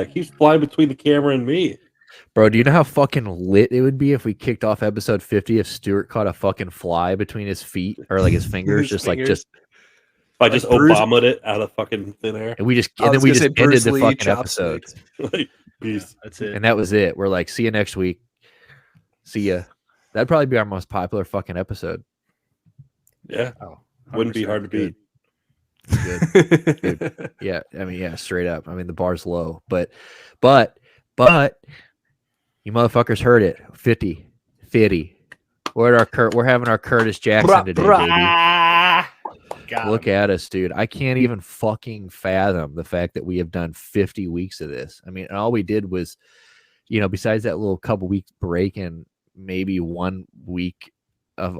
it keeps flying between the camera and me. Bro, do you know how fucking lit it would be if we kicked off episode 50 if Stuart caught a fucking fly between his feet or like his fingers, If I just Bruce... Obama'd it out of fucking thin air. And we just ended the fucking episode. Like, that's it. And that was it. We're like, see you next week. See ya. That'd probably be our most popular fucking episode. Yeah. Wouldn't be hard to beat. Good. Yeah. I mean, yeah, straight up. I mean, the bar's low. But you motherfuckers heard it. 50. We're having our Curtis Jackson today, baby. Look at us, dude. I can't even fucking fathom the fact that we have done 50 weeks of this. I mean, and all we did was, besides that little couple weeks break and maybe 1 week of,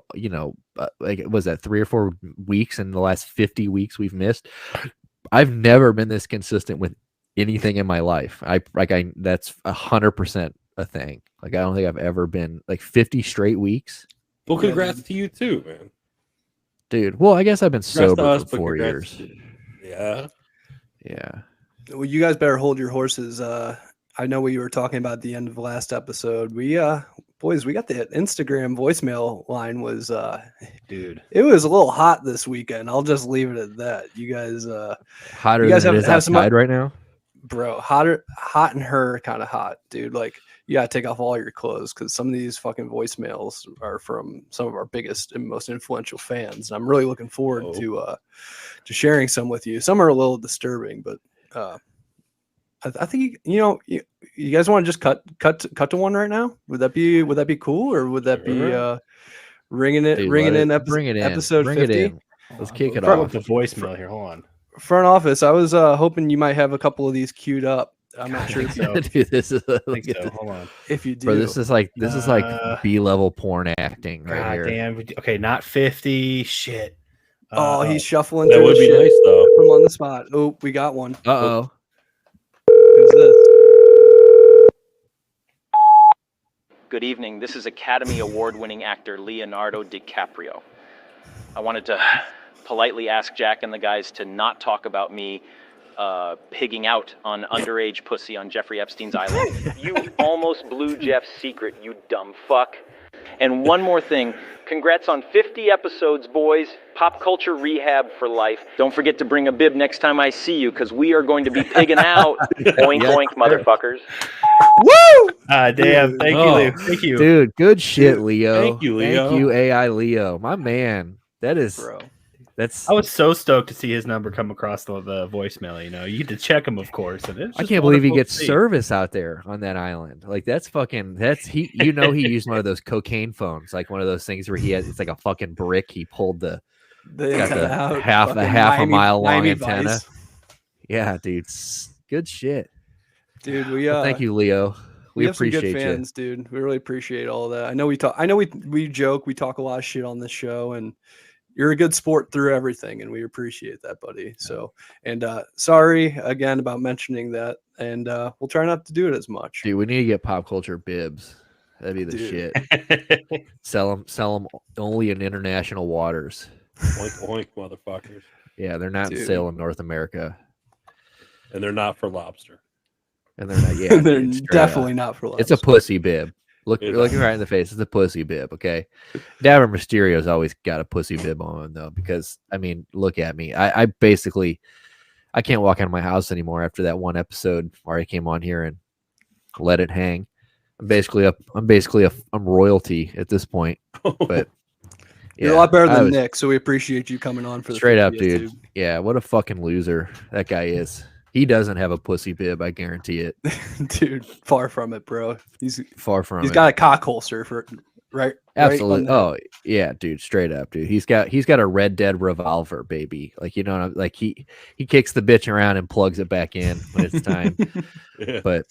was that 3 or 4 weeks in the last 50 weeks we've missed? I've never been this consistent with anything in my life. That's 100% a thing. Like, I don't think I've ever been like 50 straight weeks. Well, congrats to you too, man. Dude, well, I guess I've been sober for 4 years. Yeah. Well, you guys better hold your horses. I know what you were talking about at the end of the last episode. We boys, we got the Instagram voicemail line was dude. It was a little hot this weekend. I'll just leave it at that. You guys hotter you guys than it is outside right now? Bro, hot and her kind of hot, dude. Like, you gotta take off all your clothes because some of these fucking voicemails are from some of our biggest and most influential fans. And I'm really looking forward to sharing some with you. Some are a little disturbing, but I think you guys want to just cut to one right now. Would that be cool, or would that be ringing in episode 50? Let's kick it off. The voicemail here. Hold on. Front office. I was hoping you might have a couple of these queued up. I'm not sure. So. Dude, this is Hold on. If you do, bro, this is like B-level porn acting right here. Damn. Okay, not 50. Shit. He's shuffling. That would be nice though. Put him on the spot. Oh, we got one. Uh-oh. Who's this? Good evening. This is Academy Award-winning actor Leonardo DiCaprio. I wanted to politely ask Jack and the guys to not talk about me pigging out on underage pussy on Jeffrey Epstein's island. You almost blew Jeff's secret, you dumb fuck. And one more thing. Congrats on 50 episodes, boys. Pop culture rehab for life. Don't forget to bring a bib next time I see you, because we are going to be pigging out. Oink, oink, motherfuckers. Woo! Damn. Thank you, Leo. Thank you. Dude, good shit, Leo. Thank you, Leo. Thank you, AI Leo. My man. That is... Bro. I was so stoked to see his number come across the voicemail. You get to check him, of course. And I can't believe he gets service out there on that island. Like, he used one of those cocaine phones, like one of those things where it's like a fucking brick. He pulled the half a mile long antenna. Vice. Yeah, dude, good shit, dude. Thank you, Leo. We appreciate some good fans, dude. We really appreciate all of that. I know we joke, we talk a lot of shit on this show, and you're a good sport through everything, and we appreciate that, buddy. So, and sorry again about mentioning that, and we'll try not to do it as much. Dude, we need to get pop culture bibs. That'd be the shit. Sell them only in international waters. Oink, oink, motherfuckers. Yeah, they're not in sale in North America, and they're not for lobster. And they're not. Yeah, they're definitely not for lobster. It's a pussy bib. Looking right in the face. It's a pussy bib, okay? Dapper Mysterio's always got a pussy bib on, though, because, I mean, look at me. I basically, I can't walk out of my house anymore after that one episode where I came on here and let it hang. I'm royalty at this point. But you're a lot better than Nick, so we appreciate you coming on for the straight up, dude. Yeah, what a fucking loser that guy is. He doesn't have a pussy bib, I guarantee it. Dude, far from it, bro. He's far from it. He's got a cock holster for right. Absolutely. Right yeah, dude, straight up, dude. He's got a Red Dead revolver, baby. Like, like he kicks the bitch around and plugs it back in when it's time. Yeah. But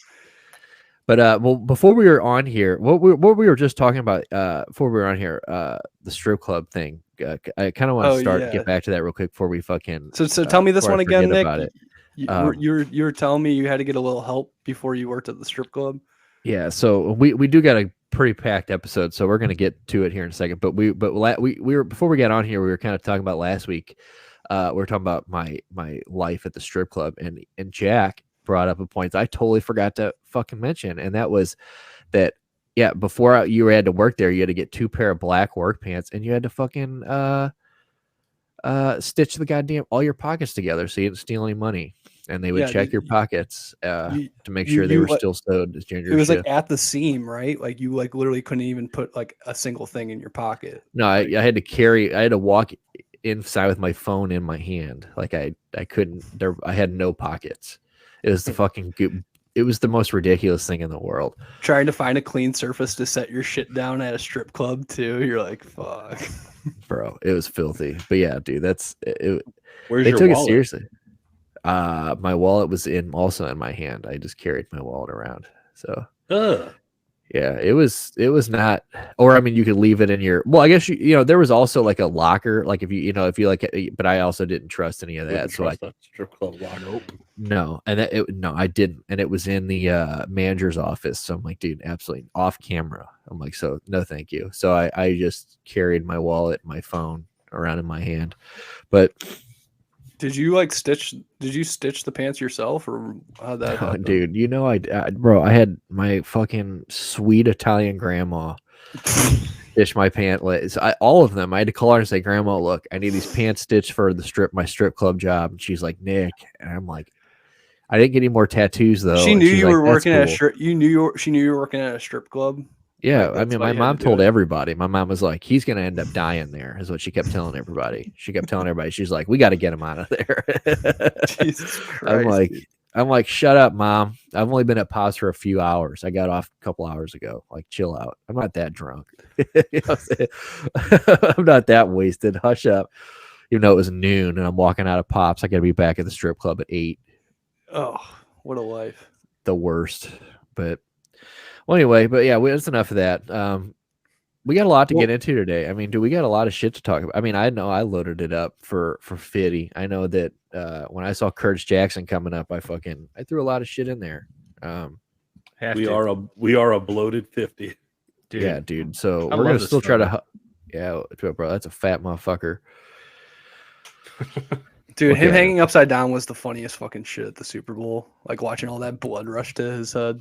well, before we were on here, what we were just talking about before we were on here, the strip club thing. I kind of want to get back to that real quick before we fucking. So tell me this one again, Nick. About it. You were telling me you had to get a little help before you worked at the strip club. Yeah, so we do got a pretty packed episode, so we're gonna get to it here in a second. But we were before we got on here, we were kind of talking about last week. We were talking about my life at the strip club, and Jack brought up a point I totally forgot to fucking mention, and that was that. Yeah, before you had to work there, you had to get 2 pair of black work pants, and you had to fucking stitch the goddamn all your pockets together so you didn't steal any money. And they would check your pockets to make sure they were still sewed. It was like at the seam, right? Like you like literally couldn't even put like a single thing in your pocket. No, I had to walk inside with my phone in my hand. Like I couldn't. I had no pockets. It was the fucking. It was the most ridiculous thing in the world. Trying to find a clean surface to set your shit down at a strip club too. You're like, fuck, bro. It was filthy. But yeah, dude, that's it. Where's they your took wallet? it seriously. My wallet was also in my hand. I just carried my wallet around. So yeah, it was not, or I mean, you could leave it in your, well, I guess you know, there was also like a locker, like if you like, but I also didn't trust any of that. So strip club locker. No, and I didn't. And it was in the manager's office. So I'm like, dude, absolutely off camera. I'm like, so no, thank you. So I just carried my wallet, my phone around in my hand. But did you stitch the pants yourself, or how'd that happen? Dude, you know, bro, I had my fucking sweet Italian grandma stitch my pant legs. All of them. I had to call her and say, Grandma, look, I need these pants stitched for my strip club job. And she's like, Nick, and I'm like, I didn't get any more tattoos though. She knew you were working at a strip. She knew you were working at a strip club. Yeah, I mean, my mom told everybody. My mom was like, he's going to end up dying there, is what she kept telling everybody. She kept telling everybody. She's like, we got to get him out of there. Jesus Christ, I'm like, shut up, Mom. I've only been at pause for a few hours. I got off a couple hours ago. Like, chill out. I'm not that drunk. You know what I'm saying? I'm not that wasted. Hush up. Even though it was noon and I'm walking out of Pops, I got to be back at the strip club at 8. Oh, what a life. The worst. But well, anyway, but yeah, that's enough of that. We got a lot to get into today. I mean, we got a lot of shit to talk about. I mean, I know I loaded it up for Fitty. I know that when I saw Curtis Jackson coming up, I threw a lot of shit in there. We are a bloated 50. Dude. Yeah, dude. So we're gonna still try to. Yeah, bro, that's a fat motherfucker. Dude, him hanging upside down was the funniest fucking shit at the Super Bowl. Like watching all that blood rush to his head.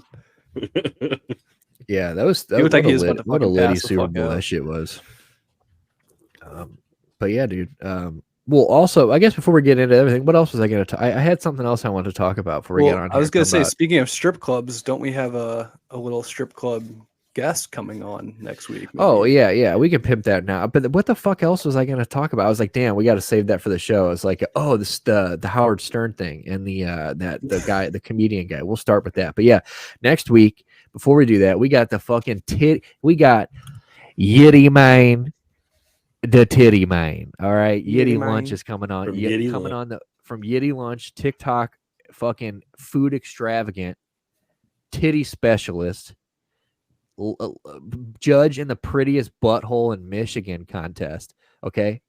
Yeah, that was what a litty Super Bowl that shit was. But yeah, dude. Well, also, I guess before we get into everything, what else was I going to? I had something else I wanted to talk about before we get on. I was going to say, speaking of strip clubs, don't we have a little strip club guest coming on next week? Maybe? Oh yeah, we can pimp that now. But what the fuck else was I going to talk about? I was like, damn, we got to save that for the show. I was like, oh, this the Howard Stern thing and the guy, the comedian guy. We'll start with that. But yeah, next week before we do that, we got the fucking we got Yitty Man. The Titty Man. All right. Yitty Lunch is coming on. From Yitty Lunch, TikTok fucking food extravagant, titty specialist, judge in the prettiest butthole in Michigan contest. Okay.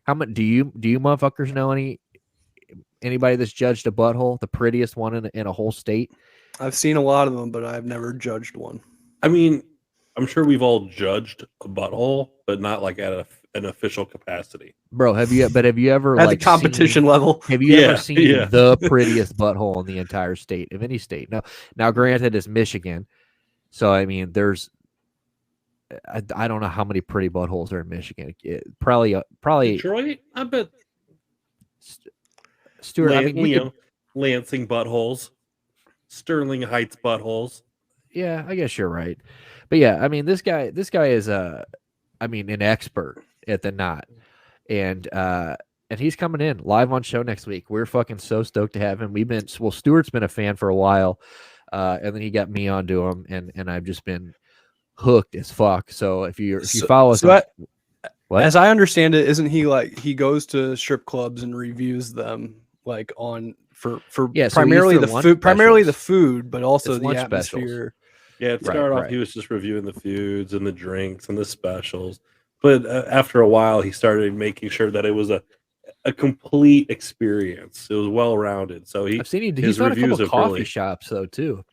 How much do you motherfuckers know anybody that's judged a butthole, the prettiest one in a whole state? I've seen a lot of them, but I've never judged one. I mean, I'm sure we've all judged a butthole, but not like at an official capacity. Bro, have you ever at the competition level? Have you ever seen the prettiest butthole in the entire state, of any state? Now granted, it's Michigan, so I mean, there's I don't know how many pretty buttholes are in Michigan. Probably Detroit. I bet Stuart. Lansing buttholes, Sterling Heights buttholes. Yeah, I guess you're right. But yeah, I mean, this guy is an expert at the knot, and he's coming in live on show next week. We're fucking so stoked to have him. Stuart's been a fan for a while, and then he got me onto him, and I've just been hooked as fuck. So if you follow us, as I understand it, isn't he like he goes to strip clubs and reviews them like on for primarily the food, but also the atmosphere. Specials. Yeah, it started off, he was just reviewing the foods and the drinks and the specials. But after a while, he started making sure that it was a complete experience. It was well-rounded. So I've seen he's run a couple of coffee shops, though, too.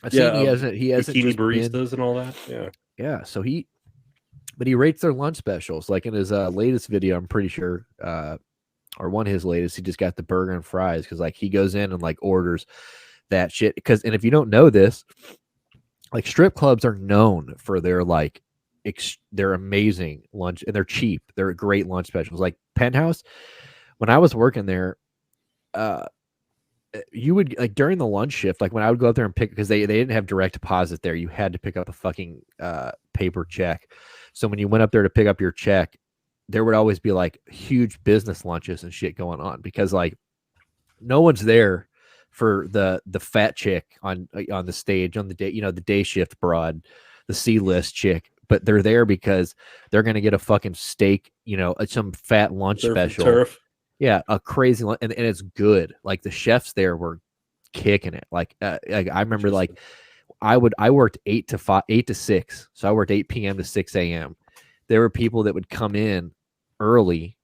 I've seen he hasn't bikini baristas and all that. Yeah. Yeah, so he rates their lunch specials. Like in his latest video, I'm pretty sure, or one of his latest, he just got the burger and fries because like he goes in and like orders that shit. And if you don't know this, like strip clubs are known for their like they're amazing lunch, and they're cheap. They're great lunch specials. Like Penthouse, when I was working there, you would like during the lunch shift, like when I would go up there and pick, because they didn't have direct deposit there, you had to pick up a fucking paper check. So when you went up there to pick up your check, there would always be like huge business lunches and shit going on, because like no one's there for the fat chick on the stage on the day, the day shift broad, the C-list chick, but they're there because they're going to get a fucking steak, some fat lunch special. Turf. Yeah, a crazy lunch, and it's good. Like the chefs there were kicking it. Like I remember, like I worked 8 to 6, so I worked 8 p.m. to 6 a.m. There were people that would come in early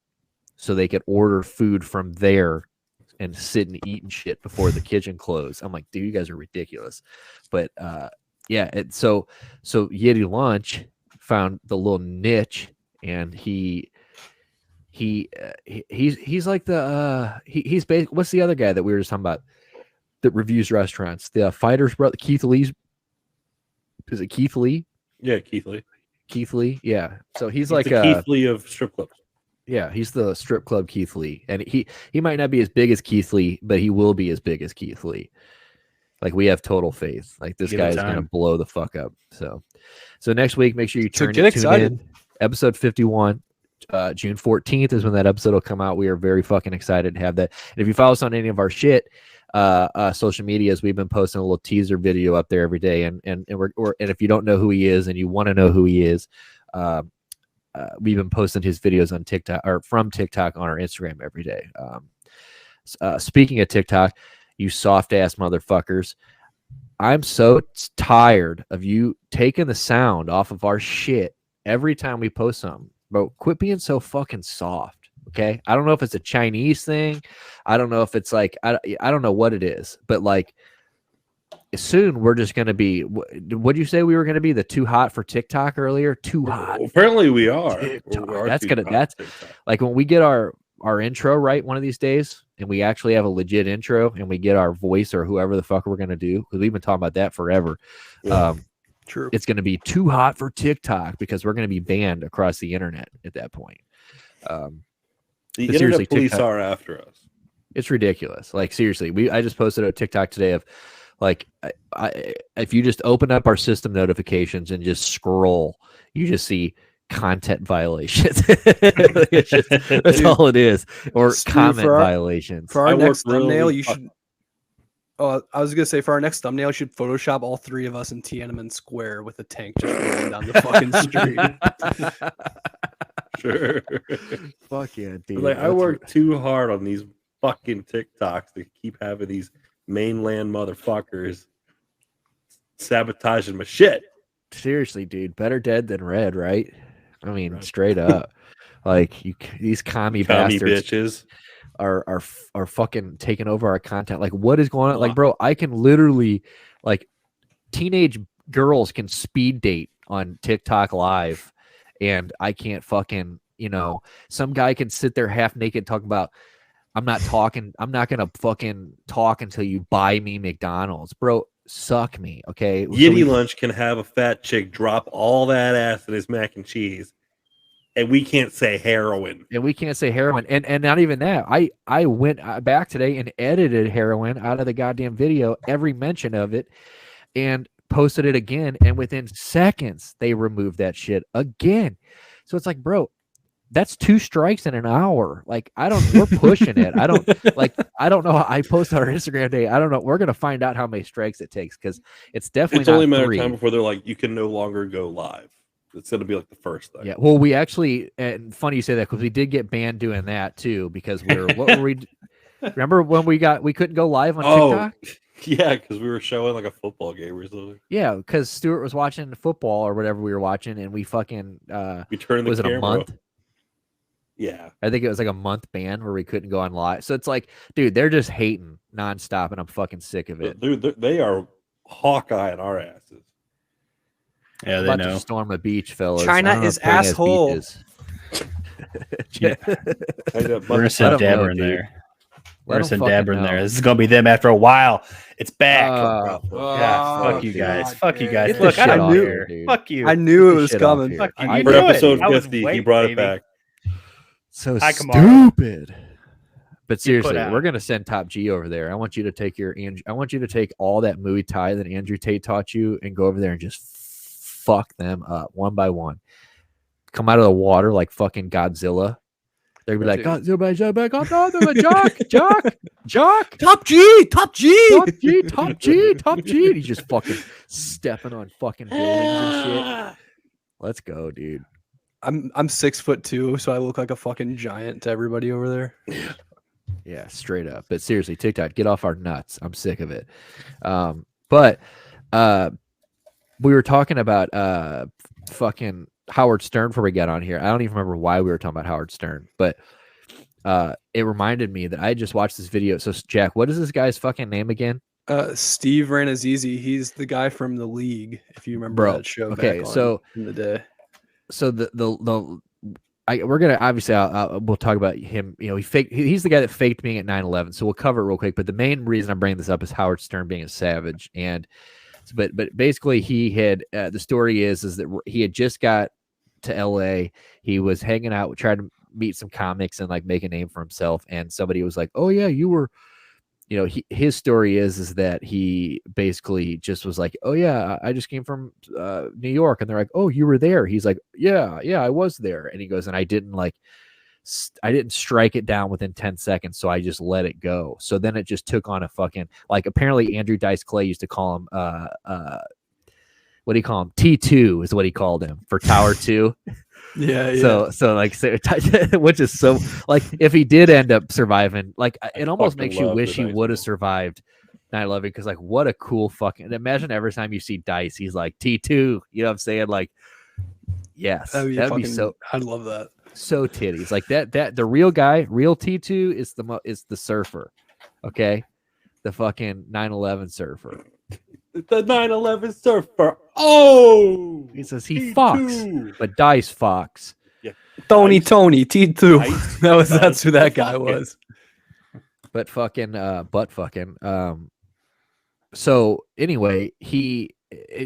so they could order food from there and sit and eat and shit before the kitchen closed. I'm like, dude, you guys are ridiculous. But yeah, so Yeti Lunch found the little niche, and he's like he's basically, what's the other guy that we were just talking about that reviews restaurants? The Fighter's brother, Keith Lee's. Is it Keith Lee? Yeah, Keith Lee. Keith Lee, yeah. So he's like the Keith Lee of strip clubs. Yeah, he's the strip club Keith Lee, and he might not be as big as Keith Lee, but he will be as big as Keith Lee. Like, we have total faith. Like, this guy's gonna blow the fuck up. So next week, make sure you tune in. Episode 51, June 14th is when that episode will come out. We are very fucking excited to have that. And if you follow us on any of our shit, social medias, we've been posting a little teaser video up there every day. And if you don't know who he is and you want to know who he is, we've been posting his videos on TikTok, or from TikTok, on our Instagram every day. Speaking of TikTok, you soft ass motherfuckers, I'm so tired of you taking the sound off of our shit every time we post something. Bro, quit being so fucking soft. Okay, I don't know if it's a Chinese thing. I don't know if it's like I don't know what it is, but like soon we're just gonna be. What'd you say we were gonna be? The too hot for TikTok earlier? Too hot. Well, apparently we are. That's like when we get our intro right one of these days, and we actually have a legit intro, and we get our voice or whoever the fuck we're gonna do, because we've been talking about that forever. Yeah. True. It's gonna be too hot for TikTok because we're gonna be banned across the internet at that point. The internet police TikTok, are after us. It's ridiculous. Like, seriously, I just posted a TikTok today of like, if you just open up our system notifications and just scroll, you just see content violations. That's all it is, or comment violations. For our next thumbnail, you should. Oh, I was gonna say, for our next thumbnail, you should Photoshop all three of us in Tiananmen Square with a tank just rolling down the fucking street. Sure. Fuck yeah, dude. Like, I work too hard on these fucking TikToks to keep having these mainland motherfuckers sabotaging my shit. Seriously, dude. Better dead than red, right? I mean, straight up. Like, these commie bastards bitches are fucking taking over our content. Like, what is going on? Like, bro, I can literally, like, teenage girls can speed date on TikTok Live, and I can't fucking, some guy can sit there half naked talk about, I'm not going to fucking talk until you buy me McDonald's. Bro, suck me, okay? Yeti Lunch can have a fat chick drop all that ass in his mac and cheese, and we can't say heroin. And not even that. I went back today and edited heroin out of the goddamn video, every mention of it, and posted it again, and within seconds they removed that shit again. So it's like, bro, that's 2 strikes in an hour. Like, we're pushing it. I don't know how I post on our Instagram today. I don't know. We're gonna find out how many strikes it takes, because it's definitely only a matter 3. of time before they're like, you can no longer go live. It's gonna be like the first thing. Yeah. Well, we actually, and funny you say that, because we did get banned doing that too, because what were we? Remember when we couldn't go live on TikTok? Yeah, because we were showing like a football game or something. Yeah, because Stuart was watching football or whatever we were watching, and we fucking we turned the camera. It a month? Yeah, I think it was like a month ban where we couldn't go on live. So it's like, dude, they're just hating nonstop, and I'm fucking sick of it. Dude, they are Hawkeye in our asses. Yeah, they know. To storm a beach, fellas. China is asshole. Yeah. We're gonna send Dabber in there. There's some dabber in there. This is gonna be them after a while. It's back. Fuck you guys. Fuck you guys. Look, I knew it. Fuck you. I knew it was coming. Fuck you. For episode 50, he brought it back. So stupid. But seriously, we're gonna send Top G over there. I want you to take all that Muay Thai that Andrew Tate taught you and go over there and just fuck them up one by one. Come out of the water like fucking Godzilla. They're gonna be like, Jock, Top G. He's just fucking stepping on fucking buildings and shit. Let's go, dude. I'm 6'2", so I look like a fucking giant to everybody over there. Yeah, straight up. But seriously, TikTok, get off our nuts. I'm sick of it. But we were talking about fucking Howard Stern before we got on here. I don't even remember why we were talking about Howard Stern, but it reminded me that I just watched this video. So, Jack, what is this guy's fucking name again? Steve Ranazizi. He's the guy from The League, if you remember that show. Okay, so in the day. So we're gonna obviously we'll talk about him. You know, he's the guy that faked being at 9/11. So we'll cover it real quick. But the main reason I'm bringing this up is Howard Stern being a savage. And but basically he had the story is that he had just got to LA. He was hanging out, tried to meet some comics and like make a name for himself. And somebody was like, "Oh yeah, you were." You know, his story is that he basically just was like, "Oh yeah, I just came from New York," and they're like, "Oh, you were there?" He's like, "Yeah, I was there." And he goes, "And I didn't strike it down within 10 seconds, so I just let it go." So then it just took on a fucking apparently Andrew Dice Clay used to call him what do you call him? T2 is what he called him for Tower 2. Yeah. So which is so if he did end up surviving, it almost makes you wish he would have survived 9/11 because what a cool fucking imagine every time you see Dice, he's like T2. You know what I'm saying? Yes, that'd be so. I'd love that. So titties that the real guy, real T2 is the surfer. Okay, the fucking 9/11 surfer. The 9/11 surfer. Oh, he says he Fox, but Dice Fox. Yeah, Tony T2. That's who that guy was. But fucking. So anyway,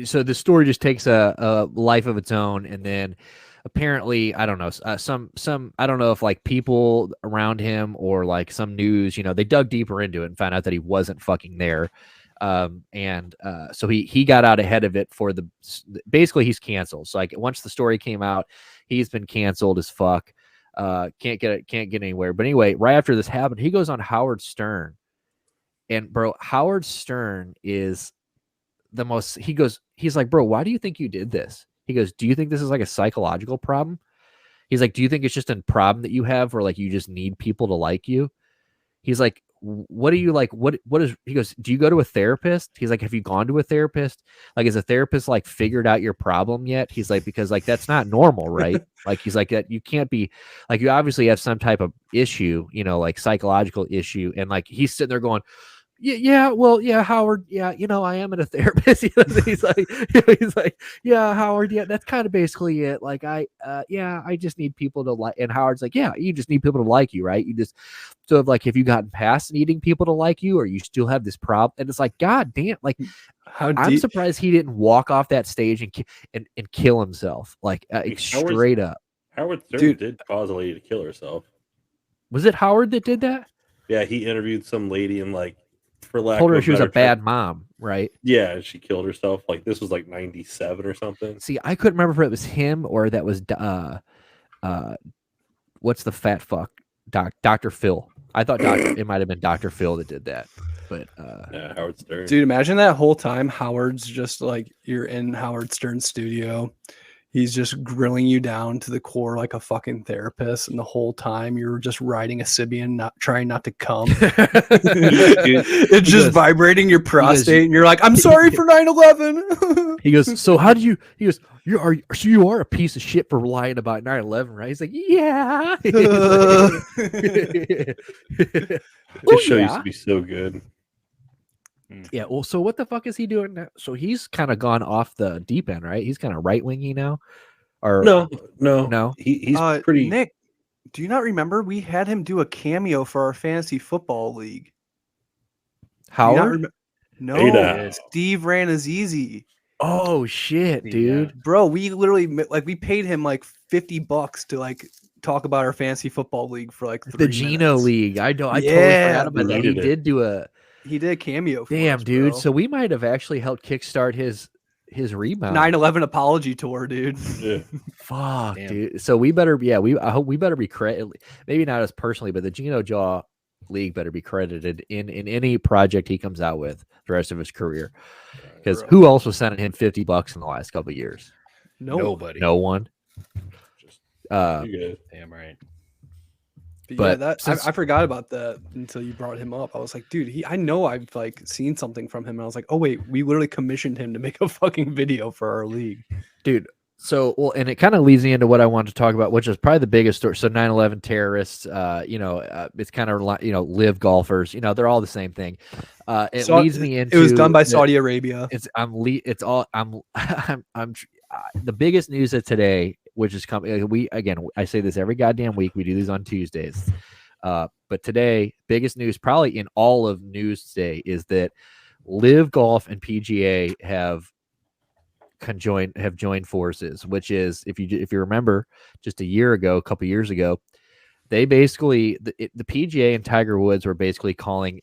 so the story just takes a life of its own, and then apparently I don't know some I don't know if people around him or some news, they dug deeper into it and found out that he wasn't fucking there. So he got out ahead of it basically he's canceled. So once the story came out, he's been canceled as fuck. Can't get anywhere. But anyway, right after this happened, he goes on Howard Stern, and bro, Howard Stern is the most, he's like, "Bro, why do you think you did this?" He goes, "Do you think this is a psychological problem?" He's like, "Do you think it's just a problem that you have where you just need people to like you?" He's like, "What do you what is," he goes, "Do you go to a therapist?" He's like, "Have you gone to a therapist? Is a therapist figured out your problem yet?" He's like, "Because that's not normal, right?" He's like, "That you can't be you obviously have some type of issue, psychological issue." And he's sitting there going, well, Howard, I am at a therapist. He's like, "Yeah, Howard, that's kind of basically it. I just need people to like." And Howard's like, "Yeah, you just need people to like you, right? You just have you gotten past needing people to like you, or you still have this problem?" And it's God damn, I'm surprised he didn't walk off that stage and kill himself, straight up. Howard Stern did cause a lady to kill herself. Was it Howard that did that? Yeah, he interviewed some lady and told her she was a bad mom, right? Yeah, and she killed herself. This was 97 or something. See, I couldn't remember if it was him or that was what's the fat fuck? Dr. Phil. I thought it might have been Dr. Phil that did that. But yeah, Howard Stern. Dude, imagine that whole time Howard's just you're in Howard Stern's studio. He's just grilling you down to the core like a fucking therapist, and the whole time you're just riding a Sibian, trying not to come. It's just vibrating your prostate, and you're like, "I'm sorry for 9/11." He goes, "So how did you?" He goes, "You are a piece of shit for lying about 9/11, right?" He's like, "Yeah." This show used to be so good. Yeah, well, so what the fuck is he doing now? So he's kind of gone off the deep end, right? He's kind of right-wingy now, or no. He's pretty. Nick, Do you not remember we had him do a cameo for our fantasy football league? Howard? No, A-Dab. Steve Ranazizi. Oh shit, dude. Bro, we literally we paid him like $50 to like talk about our fantasy football league for like 3 The Geno minutes. League. I totally forgot about that. He did do a cameo for damn us, dude. bro. So we might have actually helped kickstart his rebound. 9/11 apology tour, dude. Yeah. Fuck, dude. So we better, I hope we better be credited. Maybe not us personally, but the Geno Jaw League better be credited in any project he comes out with the rest of his career. Because who else was sending him $50 in the last couple of years? Nobody. No one. Damn right. But yeah, I forgot about that until you brought him up. I was like, dude, I know I've like seen something from him. And I was like, oh wait, we literally commissioned him to make a fucking video for our league, dude. So and it kind of leads me into what I wanted to talk about, which is probably the biggest story. So 9/11 terrorists, it's kind of like LIV golfers, they're all the same thing. It leads me into it was done by Saudi Arabia. I'm the biggest news of today, which is coming. I say this every goddamn week. We do these on Tuesdays. But today, biggest news probably in all of news today is that LIV Golf and PGA have joined forces, which is if you remember just a couple years ago, they basically the PGA and Tiger Woods were basically calling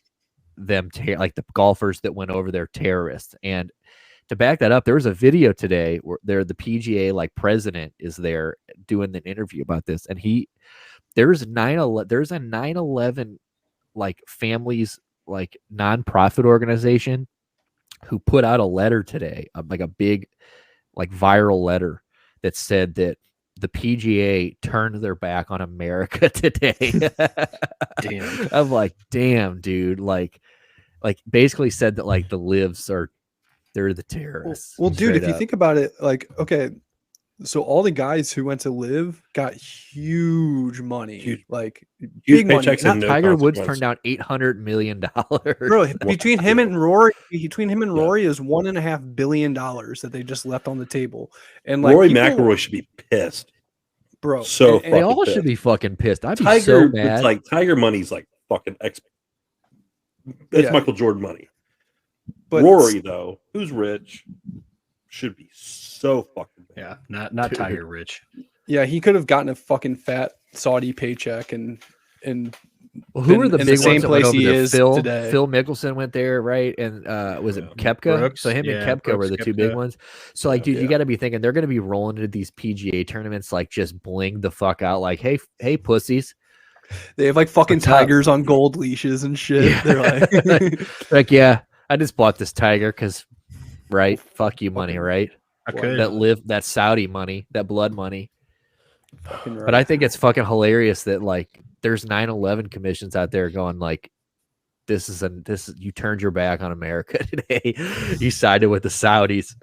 them like the golfers that went over there terrorists. And to back that up, there was a video today where the PGA like president is there doing an interview about this, and there's a 9/11 like families like nonprofit organization who put out a letter today, like a big like viral letter that said that the PGA turned their back on America today. Damn. I'm like, damn, dude. Like basically said that like the LIVs they're the terrorists. Well, dude, if you think about it, like, okay, so all the guys who went to LIV got huge money, like big money. Tiger Woods turned down $800 million. Bro, between him and Rory is $1.5 billion that they just left on the table. And like Rory McIlroy should be pissed, bro. So and they all should be fucking pissed. I'd be Tiger, so mad. It's like Tiger money's like fucking that's Michael Jordan money. But Rory though, who's rich, should be so fucking bad. Yeah, not Tiger rich. Yeah, he could have gotten a fucking fat Saudi paycheck and who were the big ones same place he is Phil today? Phil Mickelson went there, right? And was it Koepka? Brooks, so him and Koepka were the two big ones. So like, dude, you got to be thinking they're going to be rolling into these PGA tournaments like just bling the fuck out, like, hey, pussies. They have like fucking tigers on gold leashes and shit. Yeah. They're like, yeah, I just bought this tiger because, right? Fuck you, money, right? I could. That Saudi money, that blood money. Right. But I think it's fucking hilarious that like there's 9/11 commissions out there going like, this is you turned your back on America today. You sided with the Saudis.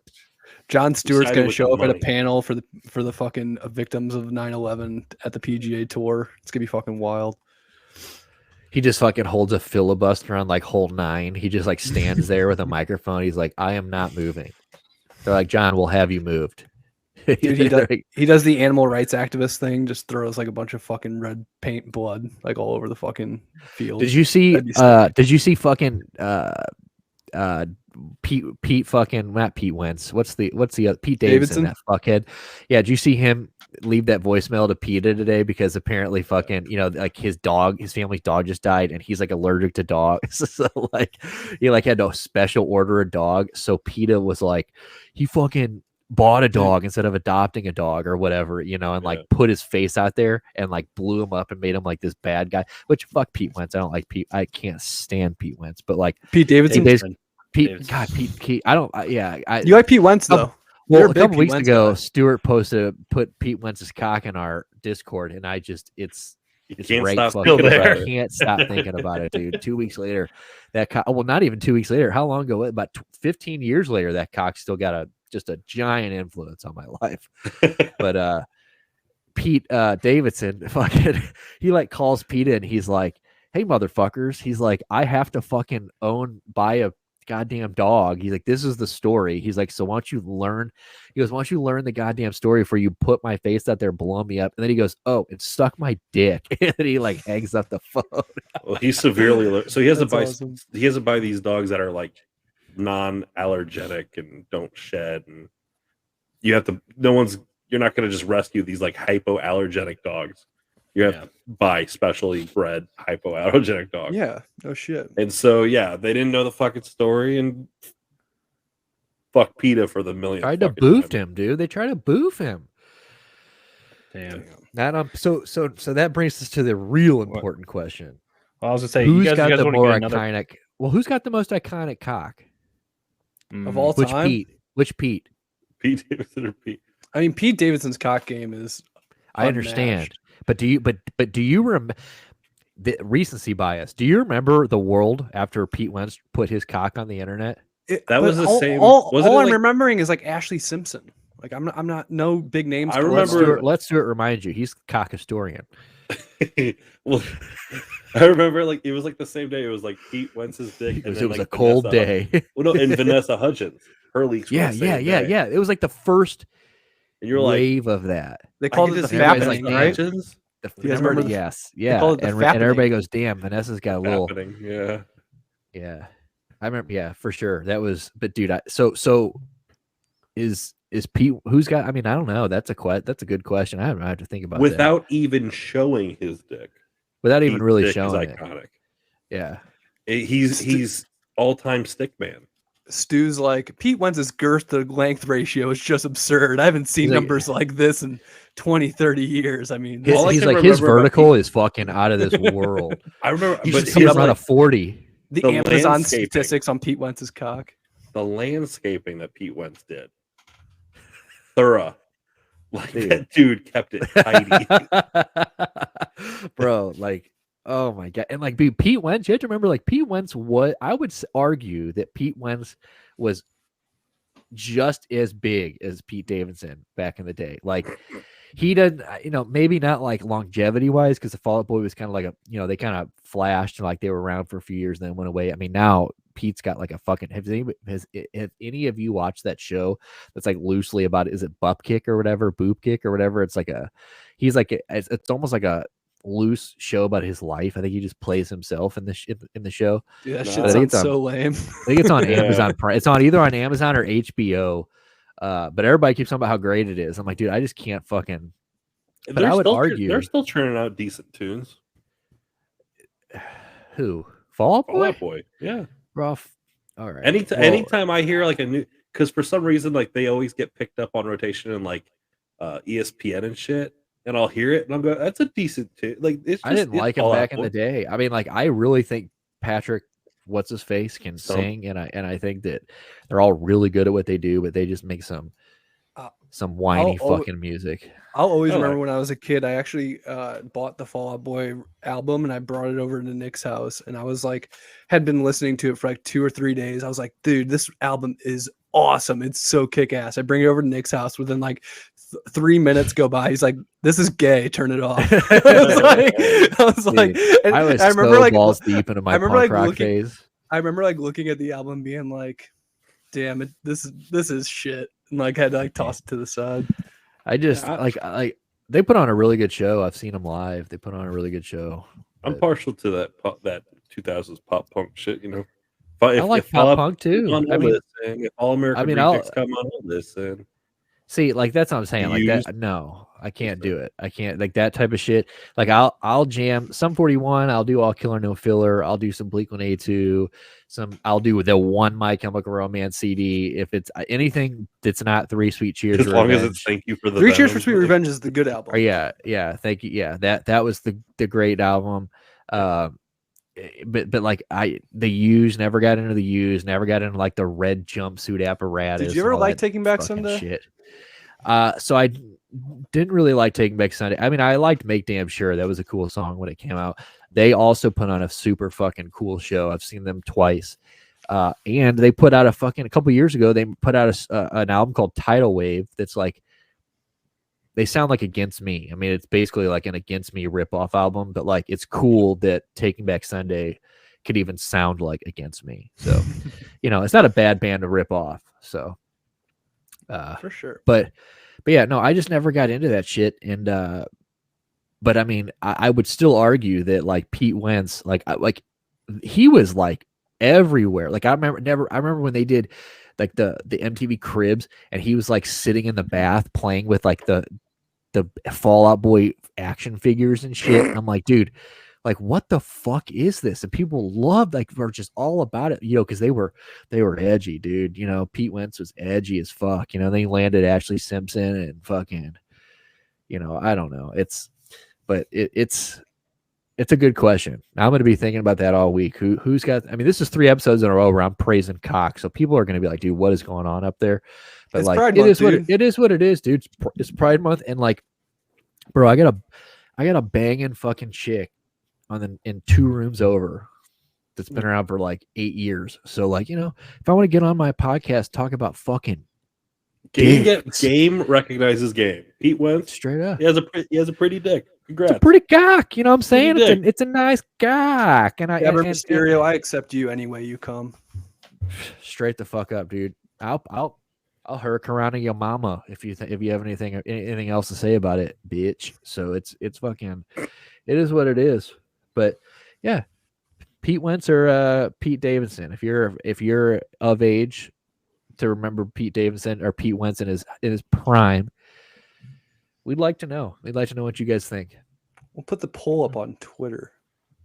John Stewart's going to show up at a panel for the fucking victims of 9/11 at the PGA Tour. It's going to be fucking wild. He just fucking holds a filibuster on like hole 9. He just like stands there with a microphone. He's like, I am not moving. They're like, John, we'll have you moved. Dude, he does the animal rights activist thing, just throws like a bunch of fucking red paint blood like all over the fucking field. Did you see fucking Pete fucking not Pete Wentz? What's the other Pete Davidson, that fuckhead? Yeah, did you see him leave that voicemail to PETA today because apparently fucking like his family's dog just died and he's like allergic to dogs. So like he like had to special order a dog. So PETA was like he fucking bought a dog instead of adopting a dog or whatever, and like put his face out there and like blew him up and made him like this bad guy, which fuck Pete Wentz. I don't like Pete. I can't stand Pete Wentz, but like Pete Davidson. Pete, I don't. You like Pete Wentz though? Well, a couple weeks ago, Stewart put Pete Wentz's cock in our Discord, and it's right fucking there. I can't stop thinking about it, dude. 2 weeks later, not even 2 weeks later. How long ago? About 15 years later, that cock still got just a giant influence on my life. But Pete Davidson, fucking, he like calls PETA and he's like, "Hey, motherfuckers," he's like, "I have to fucking buy a goddamn dog. He's like, this is the story. He's like, so why don't you learn? He goes, why don't you learn the goddamn story before you put my face out there, blow me up? And then he goes, oh, it stuck my dick. And then he like hangs up the phone. Well, he's severely so he has to buy awesome. he has to buy these dogs that are like non-allergenic and don't shed, and you have to. You're not going to just rescue these like hypoallergenic dogs. You have to buy specially bred hypoallergenic dogs. Yeah, no shit. And so, yeah, they didn't know the fucking story and fuck PETA for the millionth. Tried to boof him, dude. They tried to boof him. Damn. That so that brings us to the real important question. Well, I was gonna say, Who's you got guys the want more to get iconic? Well, who's got the most iconic cock? Of all Which time? Pete? Which Pete? Pete Davidson or Pete? I mean, Pete Davidson's cock game is I understand, but do you remember the recency bias? Do you remember the world after Pete Wentz put his cock on the internet? That was the same. All I'm remembering is like Ashley Simpson. Like I'm not no big names. I remember. Let's do it. Remind you, he's cock historian. Well, I remember like it was like the same day. It was like Pete Wentz's dick. It was a cold day. Well, no, and Vanessa Hudgens. Her leaks. Yeah. It was like the first and you're wave of that. They called it the everybody's fappening, like, right? You guys remember? Yes, yeah. And everybody goes, "Damn, Vanessa's got a little." Yeah. I remember. Yeah, for sure. That was. But dude, so is Pete? Who's got? I mean, I don't know. That's a good question. I have to think about without even showing his dick. Without even really showing it. Iconic. Yeah. He's all-time stick man. Stu's like, Pete Wentz's girth to length ratio is just absurd. I haven't seen numbers like this in 20, 30 years. I mean, his vertical is fucking out of this world. I remember, but he's around a 40. The Amazon statistics on Pete Wentz's cock. The landscaping that Pete Wentz did. Thorough. Like that dude kept it tidy. Bro, like, oh my god. And like Pete Wentz, you have to remember, like, Pete Wentz, I would argue that Pete Wentz was just as big as Pete Davidson back in the day. Like, he didn't, maybe not like longevity wise, because the Fall Out Boy was kind of like they kind of flashed and like they were around for a few years and then went away. I mean, now Pete's got like a fucking. Have any of you watched that show that's like loosely about, is it Bup Kick or whatever, Boop Kick or whatever? It's like it's almost like a loose show about his life. I think he just plays himself in the show. Dude, that shit sounds so lame. I think it's on Amazon Prime. It's on either on Amazon or HBO. But everybody keeps talking about how great it is. I'm like, dude, I just can't fucking. But I would argue they're still churning out decent tunes. Who? Fall Out Boy? Yeah. Rough. All right. Anytime I hear like a new, because for some reason like they always get picked up on rotation and like ESPN and shit, and I'll hear it and I'm going, that's a decent tune. Like I didn't like him back in the day. I mean, like I really think Patrick, what's his face, can sing, and I think that they're all really good at what they do, but they just make some whiny fucking music. I'll always remember when I was a kid, I actually bought the Fall Out Boy album and I brought it over to Nick's house, and I was like, had been listening to it for like 2 or 3 days. I was like, dude, this album is awesome. It's so kick ass. I bring it over to Nick's house. Within like 3 minutes go by, he's like, this is gay, turn it off. I remember like balls deep into my punk rock phase. I remember like looking at the album being like, damn it, this is shit, and like had to like toss it to the side. I just like they put on a really good show. I've seen them live. They put on a really good show. I'm partial to that 2000s pop punk shit, I like pop punk too. I mean, if All American Rejects come on, I'll listen. See, like that's what I'm saying. Like that, no, I can't do it. I can't like that type of shit. Like I'll jam some 41. I'll do All Killer No Filler. I'll do some Blink-182. I'll do the one My Chemical Romance CD. If it's anything that's not Three Sweet Cheers, as long as it's Thank You for the Three Cheers for Sweet Revenge is the good album. Yeah, thank you. Yeah, that was the great album. But like the Used, never got into the Used, never got into like the red jumpsuit apparatus. Did you ever like Taking Back Sunday? Shit. So I didn't really like Taking Back Sunday. I mean, I liked Make Damn Sure. That was a cool song when it came out. They also put on a super fucking cool show. I've seen them twice. And they put out a couple years ago, they put out an album called Tidal Wave. That's like, they sound like Against Me. I mean, it's basically like an Against Me ripoff album, but like, it's cool that Taking Back Sunday could even sound like against me. So, it's not a bad band to rip off. So, for sure. But yeah, no, I just never got into that shit. And, but I mean, I would still argue that like Pete Wentz, like he was like everywhere. Like I remember when they did like the MTV Cribs, and he was like sitting in the bath playing with like the Fall Out Boy action figures and shit. And I'm like, dude, like what the fuck is this? And people loved, like, were just all about it, because they were edgy, dude. Pete Wentz was edgy as fuck. They landed Ashley Simpson and fucking, I don't know. It's a good question. I'm going to be thinking about that all week. Who's got? I mean, this is 3 episodes in a row where I'm praising cock, so people are going to be like, "Dude, what is going on up there?" But it's like, Pride it Month, is what it is. What it is, dude. It's Pride Month, and like, bro, I got a banging fucking chick in 2 rooms over that's been around for like 8 years. So like, if I want to get on my podcast, talk about fucking game recognizes game. Pete Wentz, straight up. He has a pretty dick. Congrats. It's a pretty cock, you know what I'm saying? It's a nice cock. And Mysterio, I accept you any way you come. Straight the fuck up, dude. I'll hurk around to your mama if you have anything else to say about it, bitch. So it's fucking, it is what it is. But yeah, Pete Wentz or Pete Davidson. If you're of age to remember Pete Davidson or Pete Wentz in his prime, we'd like to know. We'd like to know what you guys think. We'll put the poll up on Twitter.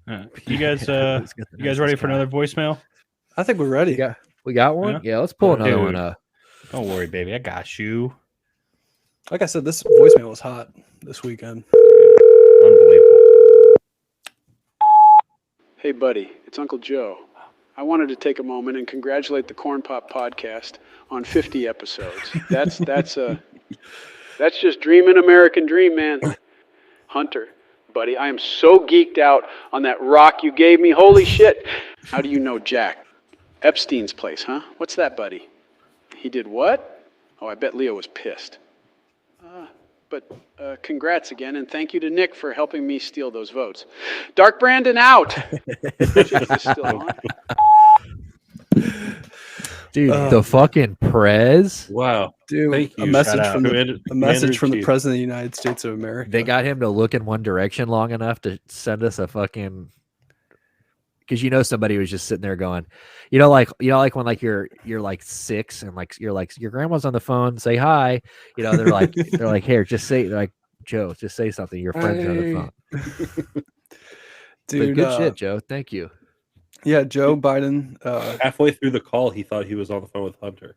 You guys ready for another voicemail? I think we're ready. We got one? Yeah, let's pull another one up. Don't worry, baby. I got you. Like I said, this voicemail was hot this weekend. Unbelievable. Hey, buddy. It's Uncle Joe. I wanted to take a moment and congratulate the Corn Pop Podcast on 50 episodes. That's just dreaming American dream, man. Hunter, buddy, I am so geeked out on that rock you gave me. Holy shit. How do you know Jack? Epstein's place, huh? What's that, buddy? He did what? Oh, I bet Leo was pissed. But congrats again, and thank you to Nick for helping me steal those votes. Dark Brandon out. Is this still on? Dude, the fucking Prez. Wow. Dude, thank you. A message from the President of the United States of America. They got him to look in one direction long enough to send us a fucking, because somebody was just sitting there going, like when like you're like 6 and like you're like your grandma's on the phone, say hi. They're like here, just say, like, Joe, just say something. Your friend's on the phone. Dude, but good shit, Joe. Thank you. Yeah, Joe Biden. Halfway through the call, he thought he was on the phone with Hunter.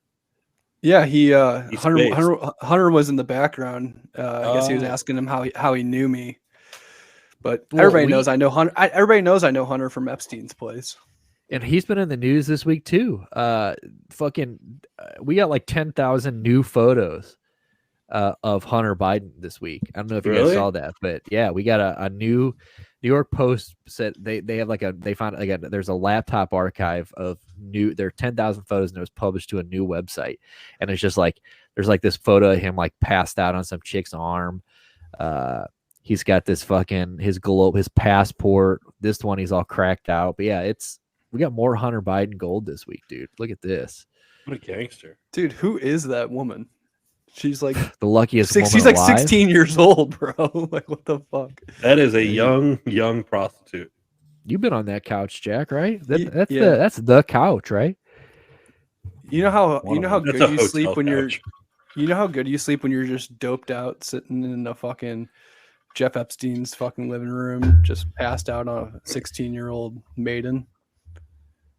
Yeah, Hunter was in the background. I guess he was asking him how he knew me. But everybody knows I know Hunter. Everybody knows I know Hunter from Epstein's place. And he's been in the news this week too. We got like 10,000 new photos of Hunter Biden this week. I don't know if you guys saw that, but yeah, we got a new New York Post said they have there's a laptop archive of there are 10,000 photos, and it was published to a new website. And it's just like there's like this photo of him like passed out on some chick's arm. He's got this fucking his passport. This one he's all cracked out. But yeah, we got more Hunter Biden gold this week, dude. Look at this. What a gangster. Dude, who is that woman? She's like the luckiest woman she's like alive. 16 years old, bro. Like, what the fuck? That is a young prostitute. You've been on that couch, Jack, right? That's the couch, right? You know how good you sleep when you're just doped out, sitting in the fucking Jeff Epstein's fucking living room, just passed out on a 16-year-old maiden.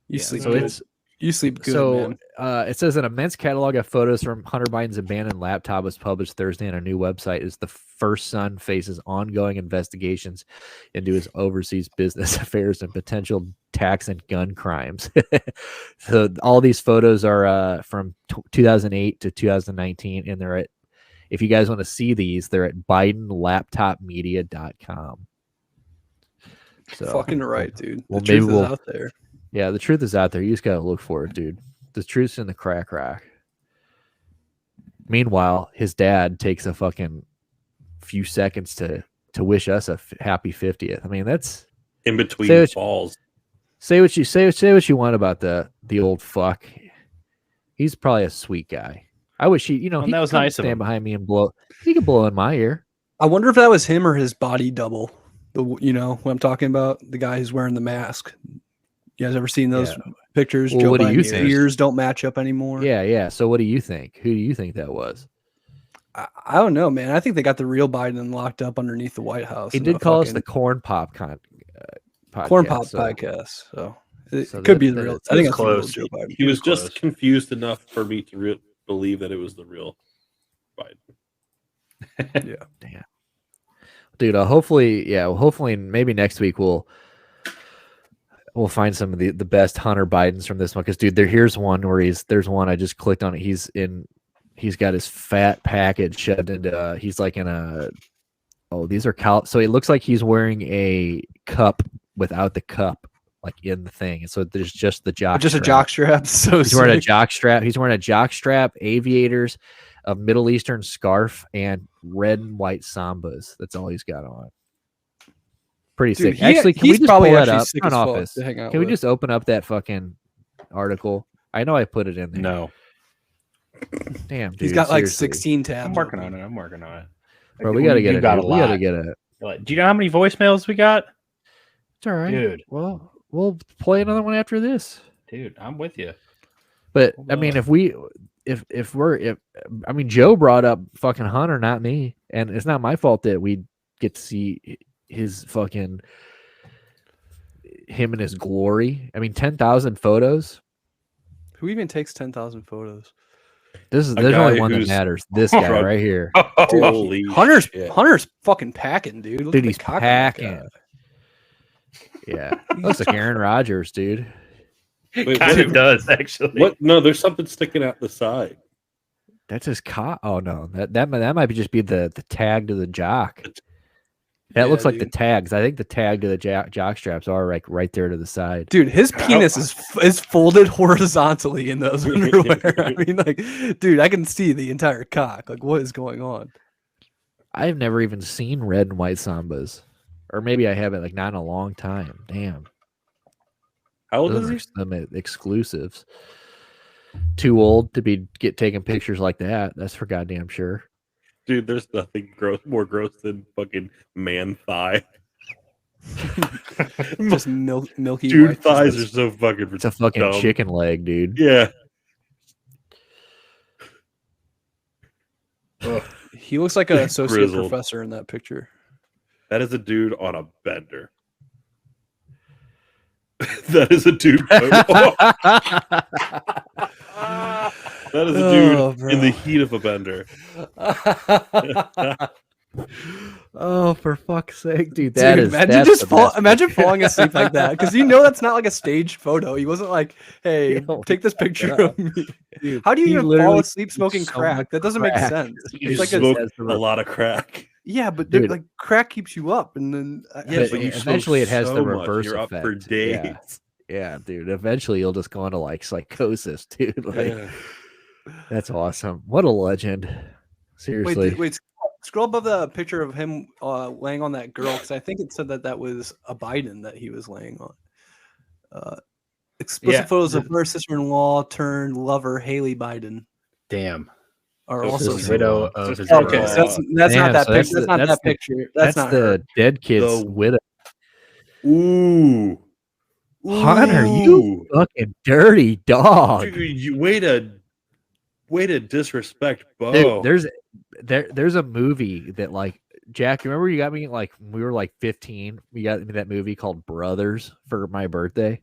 You sleep good. You sleep good, man. It says an immense catalog of photos from Hunter Biden's abandoned laptop was published Thursday on a new website as the first son faces ongoing investigations into his overseas business affairs and potential tax and gun crimes. So all these photos are from 2008 to 2019, and they're if you guys want to see these, they're at BidenLaptopMedia.com. So fucking right, dude. Well, the truth is out there. Yeah, the truth is out there. You just gotta look for it, dude. The truth's in the crack rack. Meanwhile, his dad takes a fucking few seconds to wish us a happy 50th. I mean, that's in between falls. Say what you want about the old fuck. He's probably a sweet guy. I wish he that was nice of him. Stand behind me and blow. He could blow in my ear. I wonder if that was him or his body double. What I'm talking about, the guy who's wearing the mask. You guys ever seen those pictures? Well, what do you think? Ears don't match up anymore. Yeah. So what do you think? Who do you think that was? I don't know, man. I think they got the real Biden locked up underneath the White House. He did call us the Corn Pop podcast. Corn Pop podcast. So it could be the real. I think it's close. Joe Biden. He was just confused enough for me to believe that it was the real Biden. Yeah. Damn. Dude, hopefully maybe next week we'll find some of the best Hunter Bidens from this one. Because dude, here's one where there's one I just clicked on it. He's got his fat package shoved into he's like in a these are so it looks like he's wearing a cup without the cup like in the thing. And so there's just the jock a jock strap. So he's wearing a jock strap. He's wearing a jock strap, aviators, a Middle Eastern scarf, and red and white Sambas. That's all he's got on. Pretty sick. Actually, can we just pull that up? Front office. Can we just open up that fucking article? I know I put it in there. No. Damn, dude. He's got like seriously. 16 tabs. I'm working on it. Bro, we gotta get it. Got a we lot. gotta get it. Do you know how many voicemails we got? It's all right, dude. Well, we'll play another one after this. Dude, I'm with you. But I mean, Joe brought up fucking Hunter, not me, and it's not my fault that we get to see his fucking him in his glory. I mean, 10,000 photos. Who even takes 10,000 photos? There's only one that matters. This guy right here. Dude, holy Hunter's fucking packing, dude. Look dude, he's packing. Yeah, looks like Aaron Rodgers, dude. Wait, kind of does actually. What? No, there's something sticking out the side. That's his cock. Oh no, that might just be the tag to the jock. That looks like the tags. I think the tag to the jock straps are like right there to the side. Dude, his penis is folded horizontally in those underwear. I mean, like, dude, I can see the entire cock. Like, what is going on? I've never even seen red and white Sambas, or maybe I haven't. Like, not in a long time. Damn. How old is he? Some exclusives. Too old to get taking pictures like that. That's for goddamn sure. Dude, there's nothing more gross than fucking man thigh. Just milky. Dude, thighs are so fucking. It's a fucking dumb chicken leg, dude. Yeah. He looks like an associate professor in that picture. That is a dude on a bender. That is a dude. That is a dude in the heat of a bender. Oh, for fuck's sake, dude! Imagine falling asleep like that, because that's not like a staged photo. He wasn't like, "Hey, take this picture of me." Dude, how do you even fall asleep smoking crack? That doesn't make sense. You like smoke a lot of crack. Yeah, but dude, like crack keeps you up, and then but eventually it has the reverse You're effect. Up for days. Yeah, dude. Eventually you'll just go into like psychosis, dude. Like, that's awesome. What a legend. Seriously. Wait. Scroll above the picture of him laying on that girl, because I think it said that was a Biden that he was laying on. Explicit photos of her sister-in-law turned lover Haley Biden. Damn. Are also widow of his okay, so that's not that picture. That's not that picture. That's not the her. Dead kid's widow. Ooh. Hunter, you fucking dirty dog. Dude, you way to disrespect Bo. Dude, there's a movie that, like, Jack, you remember you got me like when we were like 15? You got me that movie called Brothers for my birthday.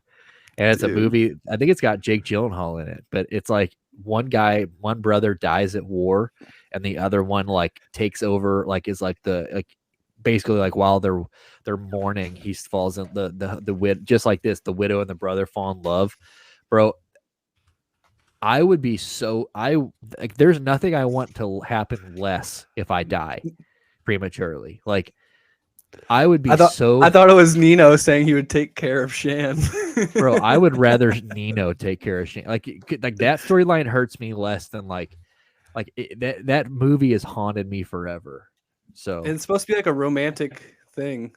And it's a movie, I think it's got Jake Gyllenhaal in it, but it's like one brother dies at war and the other one like takes over, like is like basically like while they're mourning, he falls in the wid, just like this, the widow and the brother fall in love. Bro, I would be there's nothing I want to happen less if I die prematurely. Like, I would be I thought it was Nino saying he would take care of Shan. Bro, I would rather Nino take care of Shan. Like that storyline hurts me less than that movie has haunted me forever. So and it's supposed to be like a romantic thing.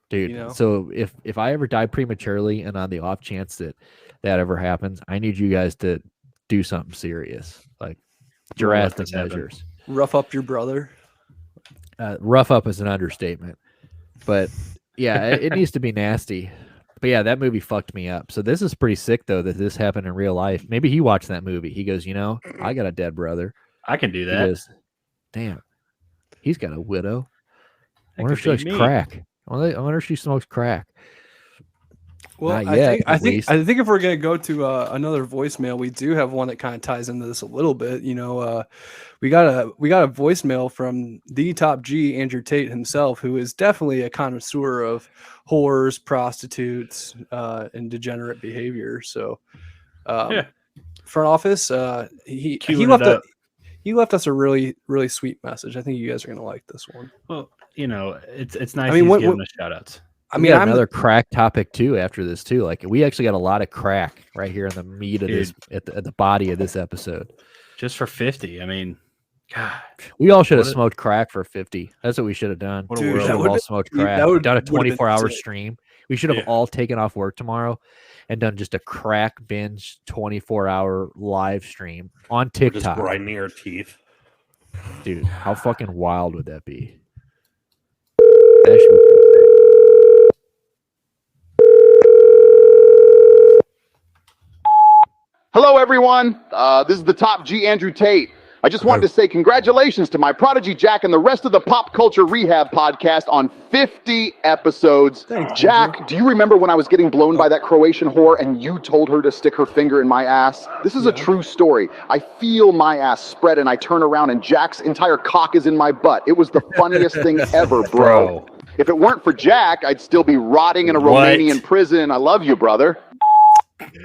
dude. You know? So if I ever die prematurely, and on the off chance that ever happens, I need you guys to do something serious, like drastic measures. Rough up your brother. Rough up is an understatement, but yeah, it needs to be nasty. But yeah, that movie fucked me up. So this is pretty sick though that this happened in real life. Maybe he watched that movie. He goes, I got a dead brother. I can do that. He goes, damn, he's got a widow. I wonder if she likes crack. I wonder if she smokes crack. Well, I think if we're gonna go to another voicemail, we do have one that kind of ties into this a little bit. We got a voicemail from the top G, Andrew Tate himself, who is definitely a connoisseur of whores, prostitutes, and degenerate behavior. So, front office, he left us a really, really sweet message. I think you guys are gonna like this one. Well, it's nice. He's giving us shout outs. I mean, another crack topic too after this too. Like we actually got a lot of crack right here in the meat of this at the body of this episode. Just for 50. I mean, God, we all should have smoked crack for 50. That's what we should have done. Dude, we should have all smoked crack. Done a 24-hour stream. We should have all taken off work tomorrow and done just a crack binge 24-hour live stream on TikTok. Just grinding our teeth. Dude, how fucking wild would that be? That should be Hello, everyone. This is the top G, Andrew Tate. I just wanted to say congratulations to my prodigy Jack and the rest of the Pop Culture Rehab podcast on 50 episodes. Thanks, Jack, Andrew. do you remember when I was getting blown by that Croatian whore and you told her to stick her finger in my ass? This is a true story. I feel my ass spread and I turn around and Jack's entire cock is in my butt. It was the funniest thing ever, bro. If it weren't for Jack, I'd still be rotting in a Romanian prison. I love you, brother.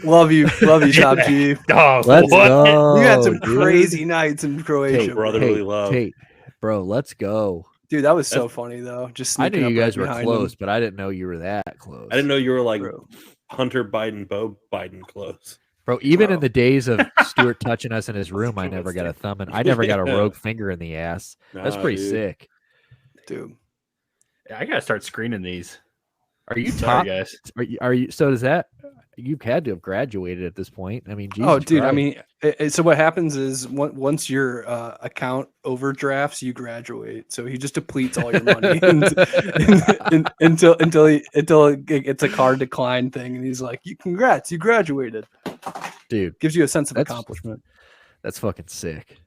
Love you, Top G. Let's go. You had some crazy nights in Croatia, brotherly love. Tate, bro, let's go. Dude, that was so funny though. Just I knew you guys were behind close, him. but I didn't know you were that close. I didn't know you were like Hunter Biden, Bo Biden close. Bro, even in the days of Stuart touching us in his room, I never got a thumb and I never got a rogue finger in the ass. That's pretty sick. Dude. I gotta start screening these. Are you Sorry, guys? Are you? So does that? You've had to have graduated at this point. I mean, Jesus dude. Christ. I mean, so what happens is once your account overdrafts, you graduate. So he just depletes all your money until it's a card decline thing, and he's like, "Congrats, you graduated." Dude, gives you a sense of accomplishment. That's fucking sick.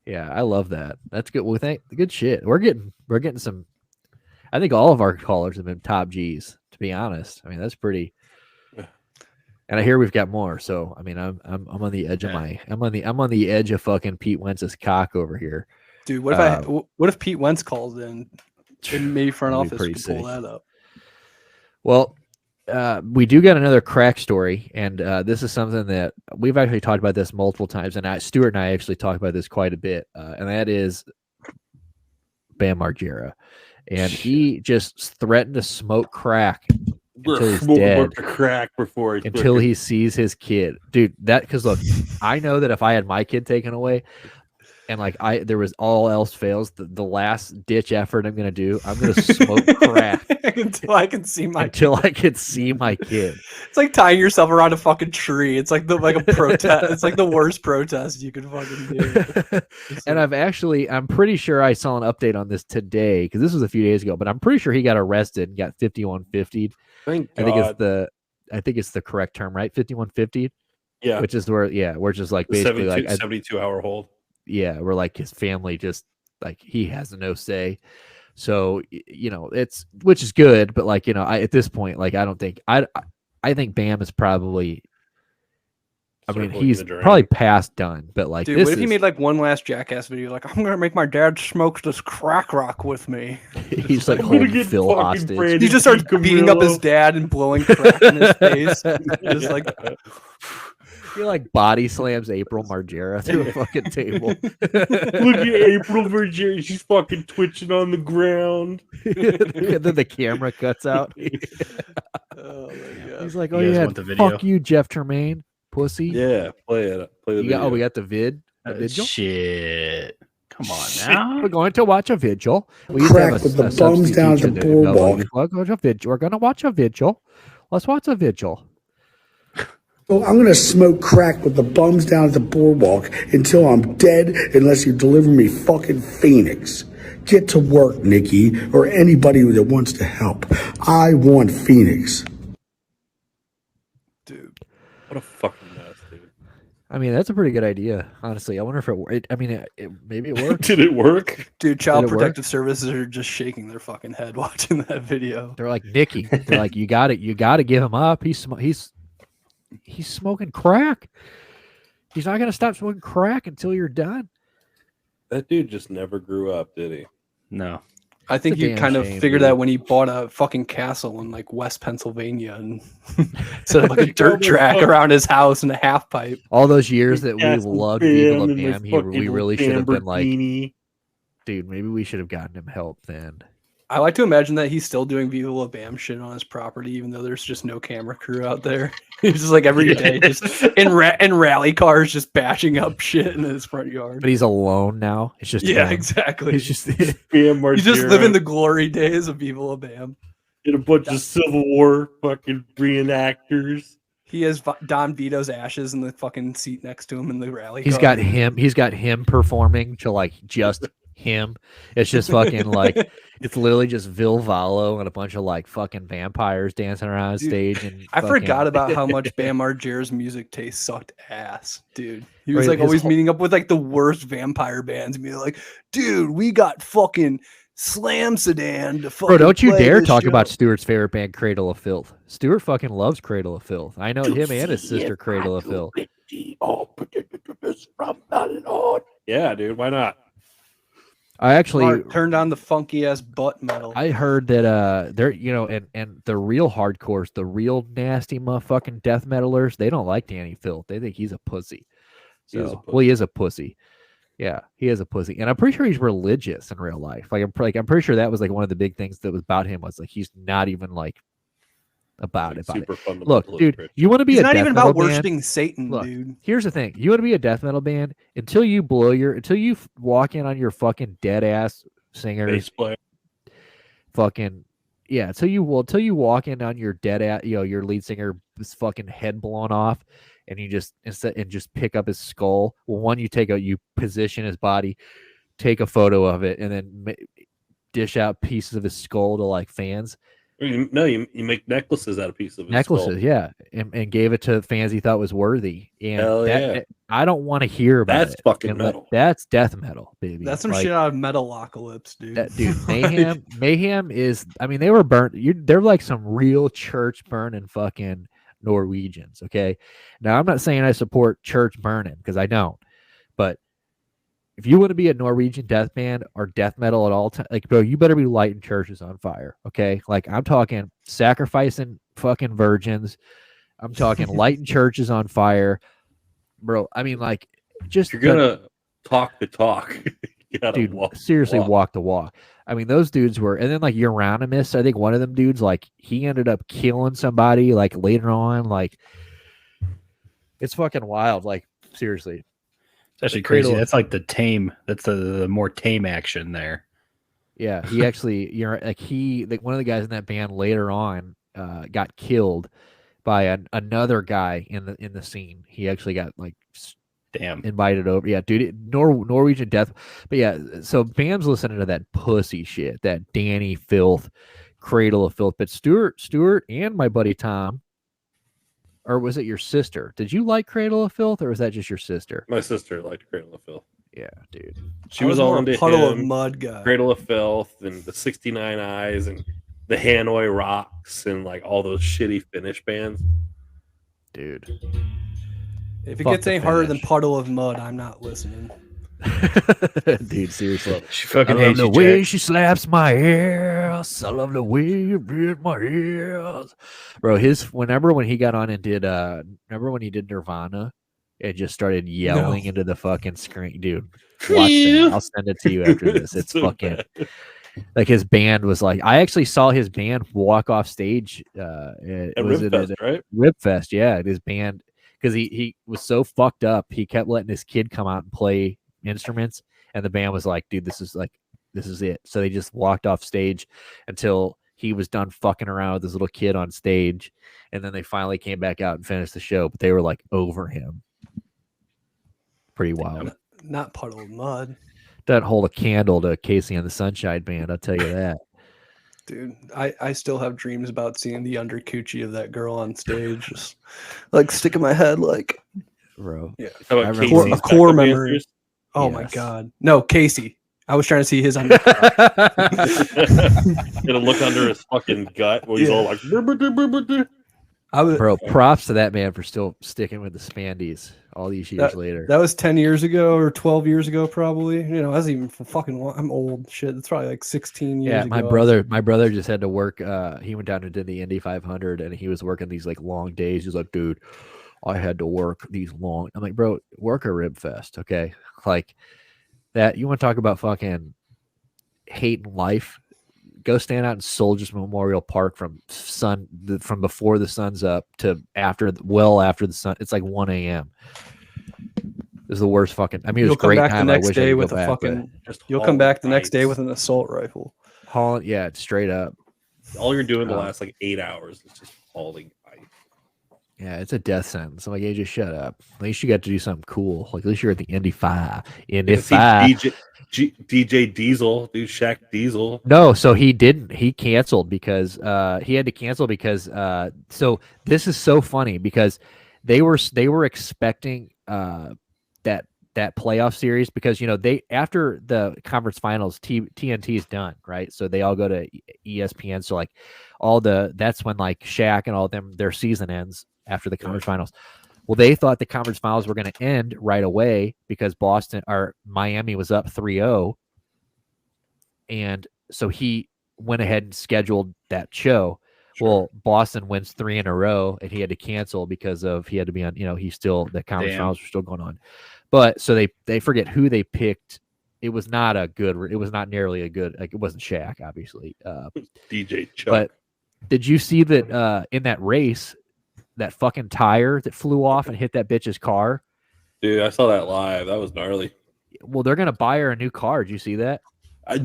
Yeah, I love that. That's good. Well, good shit. We're getting some. I think all of our callers have been top G's. To be honest, I mean that's pretty. And I hear we've got more, so I mean I'm on the edge of I'm on the edge of fucking Pete Wentz's cock over here. Dude, what if Pete Wentz calls in? And maybe front office could pull that up. Well, we do get another crack story, and this is something that we've actually talked about this multiple times, and Stuart and I actually talk about this quite a bit, and that is Bam Margera, and he just threatened to smoke crack. Until he's dead, crack before until he sees his kid, dude. Because look, I know that if I had my kid taken away, and there was all else fails, the last ditch effort I'm gonna do, I'm gonna smoke crack until I can see my kid. It's like tying yourself around a fucking tree. It's like a protest. It's like the worst protest you could fucking do. And I'm pretty sure I saw an update on this today because this was a few days ago, but I'm pretty sure he got arrested and got 5150'd. I think it's the correct term, right? 5150. Yeah, which is where just like basically 72-hour hold. Yeah, where like his family just like he has no say. So it's which is good, but like at this point, like I think Bam is probably. I mean, he's probably past done, but like, dude, what if he made like one last jackass video? Like, I'm gonna make my dad smoke this crack rock with me. He's like holding Phil hostage. He just starts beating up his dad and blowing crack in his face. Just like he like body slams April Margera through a fucking table. Look at April Margera; she's fucking twitching on the ground. And then the camera cuts out. Oh my god! He's like, "Oh yeah, fuck you, Jeff Tremaine." Pussy. Yeah, play the video. We got the vid. Shit. Come on now. We're going to watch a vigil. We Crack with the bums down at the boardwalk. We're going to watch a vigil. Let's watch a vigil. So I'm going to smoke crack with the bums down at the boardwalk until I'm dead unless you deliver me fucking Phoenix. Get to work, Nikki, or anybody that wants to help. I want Phoenix. Dude. What a fucking mess, dude. I mean, that's a pretty good idea, honestly. I wonder if it worked. I mean, maybe it worked. Did it work? Dude, Child Protective Services are just shaking their fucking head watching that video. They're like, Nikki. They're like, you got to give him up. He's smoking crack. He's not going to stop smoking crack until you're done. That dude just never grew up, did he? No. I think you kind of figured that when he bought a fucking castle in like West Pennsylvania and set up like a dirt track around his house and a half pipe. All those years that we loved Viva La Bam, we really should have been like, dude, maybe we should have gotten him help then. I like to imagine that he's still doing Viva La Bam shit on his property, even though there's just no camera crew out there. He's just like every day, just in rally cars, just bashing up shit in his front yard. But he's alone now. It's just him. Exactly. He's just he's just living the glory days of Viva La Bam. Get a bunch of Civil War fucking reenactors. He has Don Vito's ashes in the fucking seat next to him in the rally. He's got him performing to like just him. It's just fucking like it's literally just Vil Vallo and a bunch of like fucking vampires dancing around stage. And I forgot about how much Bam Margera's music taste sucked ass, dude. He was like always meeting up with like the worst vampire bands and being like, dude, we got fucking Slam Sedan to fucking. Bro, don't you dare talk about Stuart's favorite band, Cradle of Filth. Stuart fucking loves Cradle of Filth. I know him and his sister, Cradle of Filth. Yeah, dude, why not? I actually turned on the funky ass butt metal. I heard that they're and the real hardcores, the real nasty motherfucking death metalers, they don't like Danny Filth. They think he's a pussy. So he is a pussy. Yeah, he is a pussy, and I'm pretty sure he's religious in real life. I'm pretty sure that was like one of the big things that was about him was like he's not even like about it. Look, dude, you want to be he's a not death even metal about worshiping band? Satan, Look, dude. Here's the thing: you want to be a death metal band until you walk in on your fucking dead ass singers, fucking yeah. Until you walk in on your dead ass, your lead singer, his fucking head blown off. And you just pick up his skull. Well, one, you position his body, take a photo of it, and then dish out pieces of his skull to like fans. No, you make necklaces out of pieces of his necklaces, skull. yeah, and gave it to fans he thought was worthy. And hell yeah. I don't want to hear about that's it. Fucking metal. That's death metal, baby. That's some shit out of Metalocalypse, dude. Dude, Mayhem is. I mean, they were burnt. They're like some real church burning fucking Norwegians. Okay, now I'm not saying I support church burning because I don't, but if you want to be a Norwegian death band or death metal at all, like, bro, you better be lighting churches on fire. Okay, like I'm talking sacrificing fucking virgins. I'm talking lighting churches on fire, bro. I mean, like, just you're gonna talk the talk. Dude, seriously, walk the walk. I mean, those dudes were, and then like Euronymous, I think one of them dudes, like he ended up killing somebody like later on. Like, it's fucking wild. Like, seriously, it's actually crazy. That's like the tame. That's the more tame action there. Yeah, he actually, one of the guys in that band later on got killed by another guy in the scene. He actually got like. Damn. Invited over. Yeah, dude. Norwegian death. But yeah, so Bam's listening to that pussy shit, that Danny Filth, Cradle of Filth. But Stuart and my buddy Tom, or was it your sister? Did you like Cradle of Filth, or was that just your sister? My sister liked Cradle of Filth. Yeah, dude. She was all into Puddle of Mud guy. Cradle of Filth and the 69 Eyes and the Hanoi Rocks and like all those shitty Finnish bands. Dude. If it gets any harder than Puddle of Mud, I'm not listening. Dude, seriously. She fucking I love hates the you, way Jack. she slaps my ass. I love the way you beat my ass. Bro, when he got on and did remember when he did Nirvana and just started yelling into the fucking screen? Dude, watch that. I'll send it to you after this. It's so fucking bad. Like his band was like, I actually saw his band walk off stage at Ripfest, right? Ripfest, yeah. His band, because he was so fucked up, he kept letting his kid come out and play instruments, And the band was like, dude, this is it. So they just walked off stage until he was done fucking around with this little kid on stage. And then they finally came back out and finished the show, but they were like over him. Pretty wild. Not puddle of mud. Doesn't hold a candle to Casey and the Sunshine Band, I'll tell you that. Dude, I still have dreams about seeing the under coochie of that girl on stage, just like sticking my head, like, bro. Yeah, a core memory. Answers? Oh my god, no, Casey. I was trying to see his under. Gonna look under his fucking gut where he's all like. Bro, props to that man for still sticking with the Spandies all these years later. That was 10 years ago or 12 years ago, probably. You know, I was even fucking. I'm old. Shit, it's probably like 16 years. Yeah, ago. my brother just had to work. He went down and did the Indy 500, and he was working these like long days. He's like, dude, I had to work these long. I'm like, bro, work a rib fest, okay? Like that. You want to talk about fucking hating life? Go stand out in Soldiers Memorial Park from before the sun's up to after the sun. It's like 1 a.m. This is the worst fucking. I mean, it was a great time. I wish I could go back, you'll come back the next day with an assault rifle. Hauling, yeah, straight up. All you're doing the last like 8 hours is just hauling ice. Yeah, it's a death sentence. I'm like, hey, just shut up. At least you got to do something cool. Like, at least you're at the Indy 5. DJ Diesel, dude, Shaq Diesel. No, so he didn't. He canceled because he had to cancel because so this is so funny because they were expecting that playoff series because they after the conference finals TNT is done, right? So they all go to ESPN. So like that's when like Shaq and all of them their season ends after the conference finals. Well, they thought the conference finals were going to end right away because Miami was up 3-0. And so he went ahead and scheduled that show. Sure. Well, Boston wins 3 in a row and he had to cancel because he had to be on, the conference finals were still going on. But so they forget who they picked. It was not nearly a good, like it wasn't Shaq, obviously. DJ Chuck. But did you see that in that race, that fucking tire that flew off and hit that bitch's car? Dude, I saw that live. That was gnarly. Well, they're gonna buy her a new car. Did you see that? I'm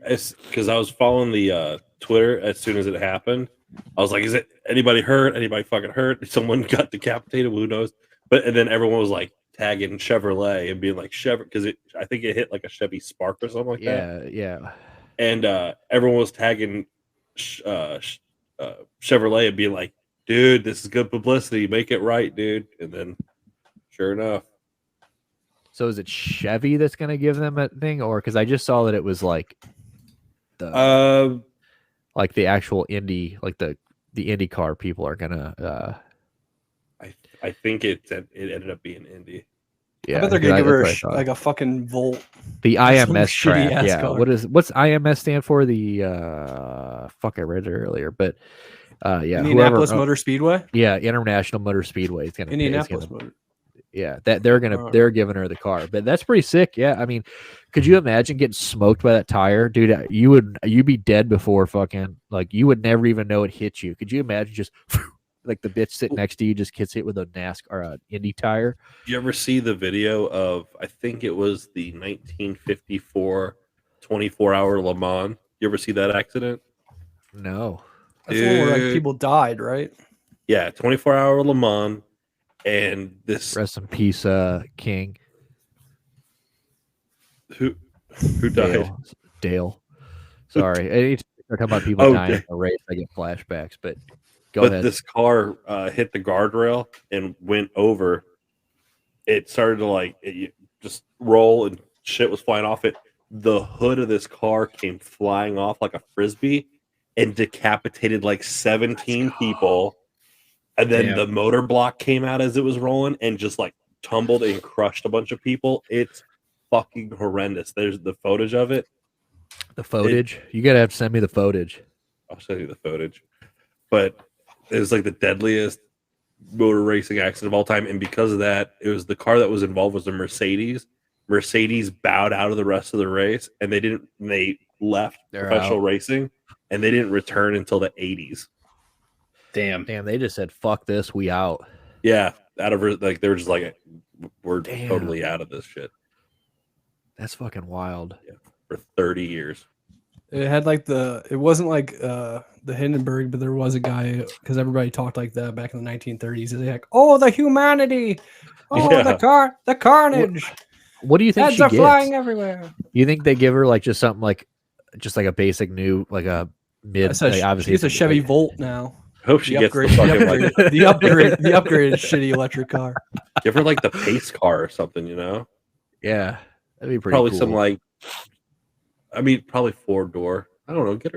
because I was following the Twitter as soon as it happened. I was like, is it anybody hurt? Anybody fucking hurt? Someone got decapitated? Who knows? And then everyone was like tagging Chevrolet and being like Chevrolet because I think it hit like a Chevy Spark or something like that. Yeah. And everyone was tagging Chevrolet and being like, dude, this is good publicity. Make it right, dude. And then, sure enough. So is it Chevy that's going to give them a thing, or because I just saw that it was like the actual Indy, like the IndyCar people are gonna. I think it ended up being Indy. Yeah, I bet they're gonna give her like a fucking Volt. The IMS track, yeah. Car. What's IMS stand for? The fuck, I read it earlier, but. Yeah, Indianapolis Motor Speedway. Yeah, International Motor Speedway. It's Indianapolis Motor. Yeah, they're giving her the car, but that's pretty sick. Yeah, I mean, could you imagine getting smoked by that tire, dude? You'd be dead before fucking like you would never even know it hit you. Could you imagine just like the bitch sitting next to you just gets hit with a NASCAR or an Indy tire? Did you ever see the video of? I think it was the 1954 24-hour Le Mans. You ever see that accident? No. That's the one where like people died, right? Yeah, 24-hour Le Mans, and this. Rest in peace, King. Who died? Dale. Sorry, I talk about people dying in a race. I get flashbacks, but go ahead. This car hit the guardrail and went over. It started to just roll and shit was flying off it. The hood of this car came flying off like a frisbee. And decapitated like 17 people. And then the motor block came out as it was rolling and just like tumbled and crushed a bunch of people. It's fucking horrendous. There's the footage of it. The footage? You gotta have to send me the footage. I'll send you the footage. But it was like the deadliest motor racing accident of all time. And because of that, it was the car that was involved was a Mercedes. Mercedes bowed out of the rest of the race and they left professional racing. And they didn't return until the 80s. Damn, they just said, fuck this, we out. Yeah, they were just like, we're totally out of this shit. That's fucking wild. Yeah, for 30 years. It had like it wasn't like the Hindenburg, but there was a guy, because everybody talked like that back in the 1930s. They're like, oh, the humanity. Oh, Yeah. the carnage. What do you think Heads she are gets? flying everywhere. You think they give her like just something like a basic new, like a mid? Obviously, she gets a Chevy Volt now. I hope she gets the upgraded shitty electric car. Give her like the pace car or something, you know? Yeah, that'd be pretty Probably cool. some like, probably 4-door. I don't know. Get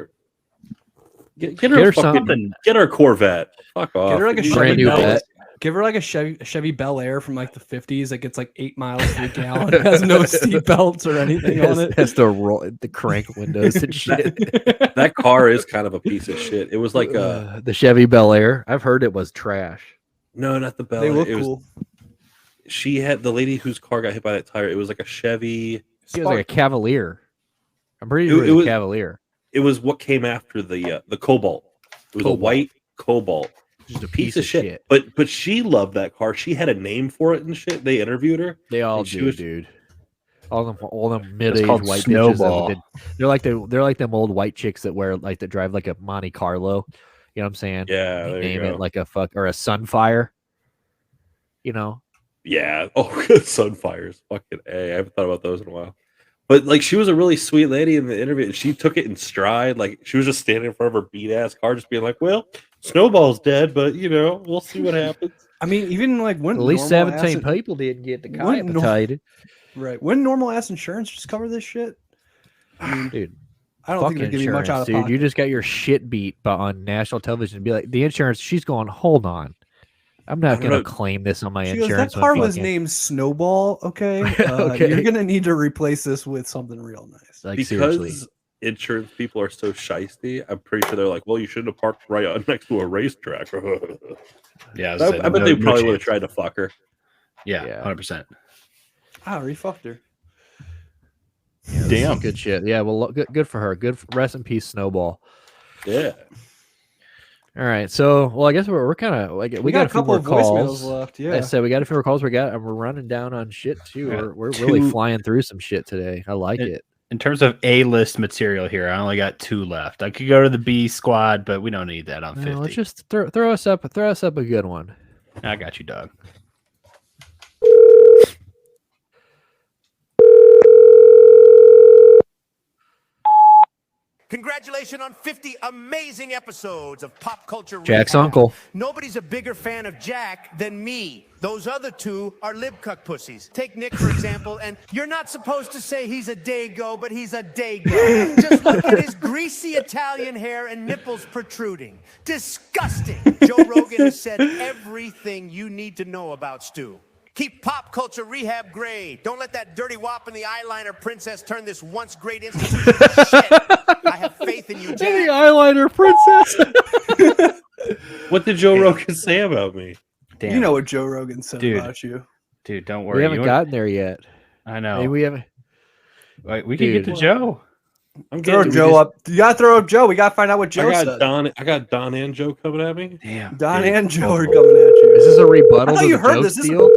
her something. Get her a Corvette. Fuck off. Get her like a Give Chevy new Bel vet. Give her like a Chevy Bel Air from like the 50s that gets like 8 miles per gallon. It has no seat belts or anything on it. Has to roll the crank windows and shit. That car is kind of a piece of shit. It was like the Chevy Bel Air. I've heard it was trash. No, not the Bel They Air. look It was- cool. She had the lady whose car got hit by that tire. It was like a Chevy. It was like a Cavalier. I'm pretty It- sure it it was was- a Cavalier. It was what came after the Cobalt. It was a Cobalt. white Cobalt. Just a Piece of shit. But she loved that car. She had a name for it and shit. They interviewed her. They all And she do, was- dude. All them called mid-aged white bitches. SnowBall. They're like them old white chicks that drive like a Monte Carlo. You know what I'm saying? Yeah, there you Name go. it like a or a Sunfire. You know, Yeah. Oh, Sunfires. Fucking A. I haven't thought about those in a while. But like, she was a really sweet lady in the interview. And she took it in stride. Like, she was just standing in front of her beat ass car, just being like, "Well, SnowBall's dead, but you know, we'll see what happens." I mean, even like when at least normal 17 ass- people didn't get Wouldn't decapitated. Right. When normal ass insurance just cover this shit? I mean, Dude, I don't think they're giving much out of dude. pocket. You just got your shit beat on national television. Be like, the insurance. She's going, hold on. I'm not going to claim this on my She goes, insurance. that car was named SnowBall. Okay. Okay. You're going to need to replace this with something real nice. Like, Because seriously. insurance people are so shisty, I'm pretty sure they're like, "Well, you shouldn't have parked right next to a racetrack." Yeah, I bet they probably would have tried to fuck her. Yeah, 100%. Ah, he fucked her. Yeah, this Damn. is good shit. Yeah, well, good for her. Rest in peace, SnowBall. Yeah. All right, so I guess we're kind of like we got a couple few more of calls voicemails left. I Yeah. said we got a few more calls. We're running down on shit too. Yeah. We're really Two- flying through some shit today. I like it. In terms of A-list material here, I only got 2 left. I could go to the B squad, but we don't need that on 50. Let's just throw us up a good one. I got you, Doug. Congratulations on 50 amazing episodes of Pop Culture Jack's Rehab. uncle. Nobody's a bigger fan of Jack than me. Those other two are lib-cuck pussies. Take Nick, for example, and you're not supposed to say he's a dago, but he's a dago. Just look at his greasy Italian hair and nipples protruding. Disgusting. Joe Rogan has said everything you need to know about Stu. Keep Pop Culture Rehab great. Don't let that dirty wop in the eyeliner princess turn this once great institution to shit. I have faith in you, Jack. The eyeliner princess. What did Joe Rogan say about me? Damn. You know what Joe Rogan said Dude. about you. Dude, don't worry. We haven't gotten there yet. I know. Maybe we haven't. Wait, we can get to Dude. Joe. I'm Throw getting Joe up. You got to throw up Joe. We got to find out what Joe I said. got Don and Joe coming at me. Damn. Don dude. and Joe are coming at you. Is this a rebuttal I thought to you the heard joke this. This is- deal?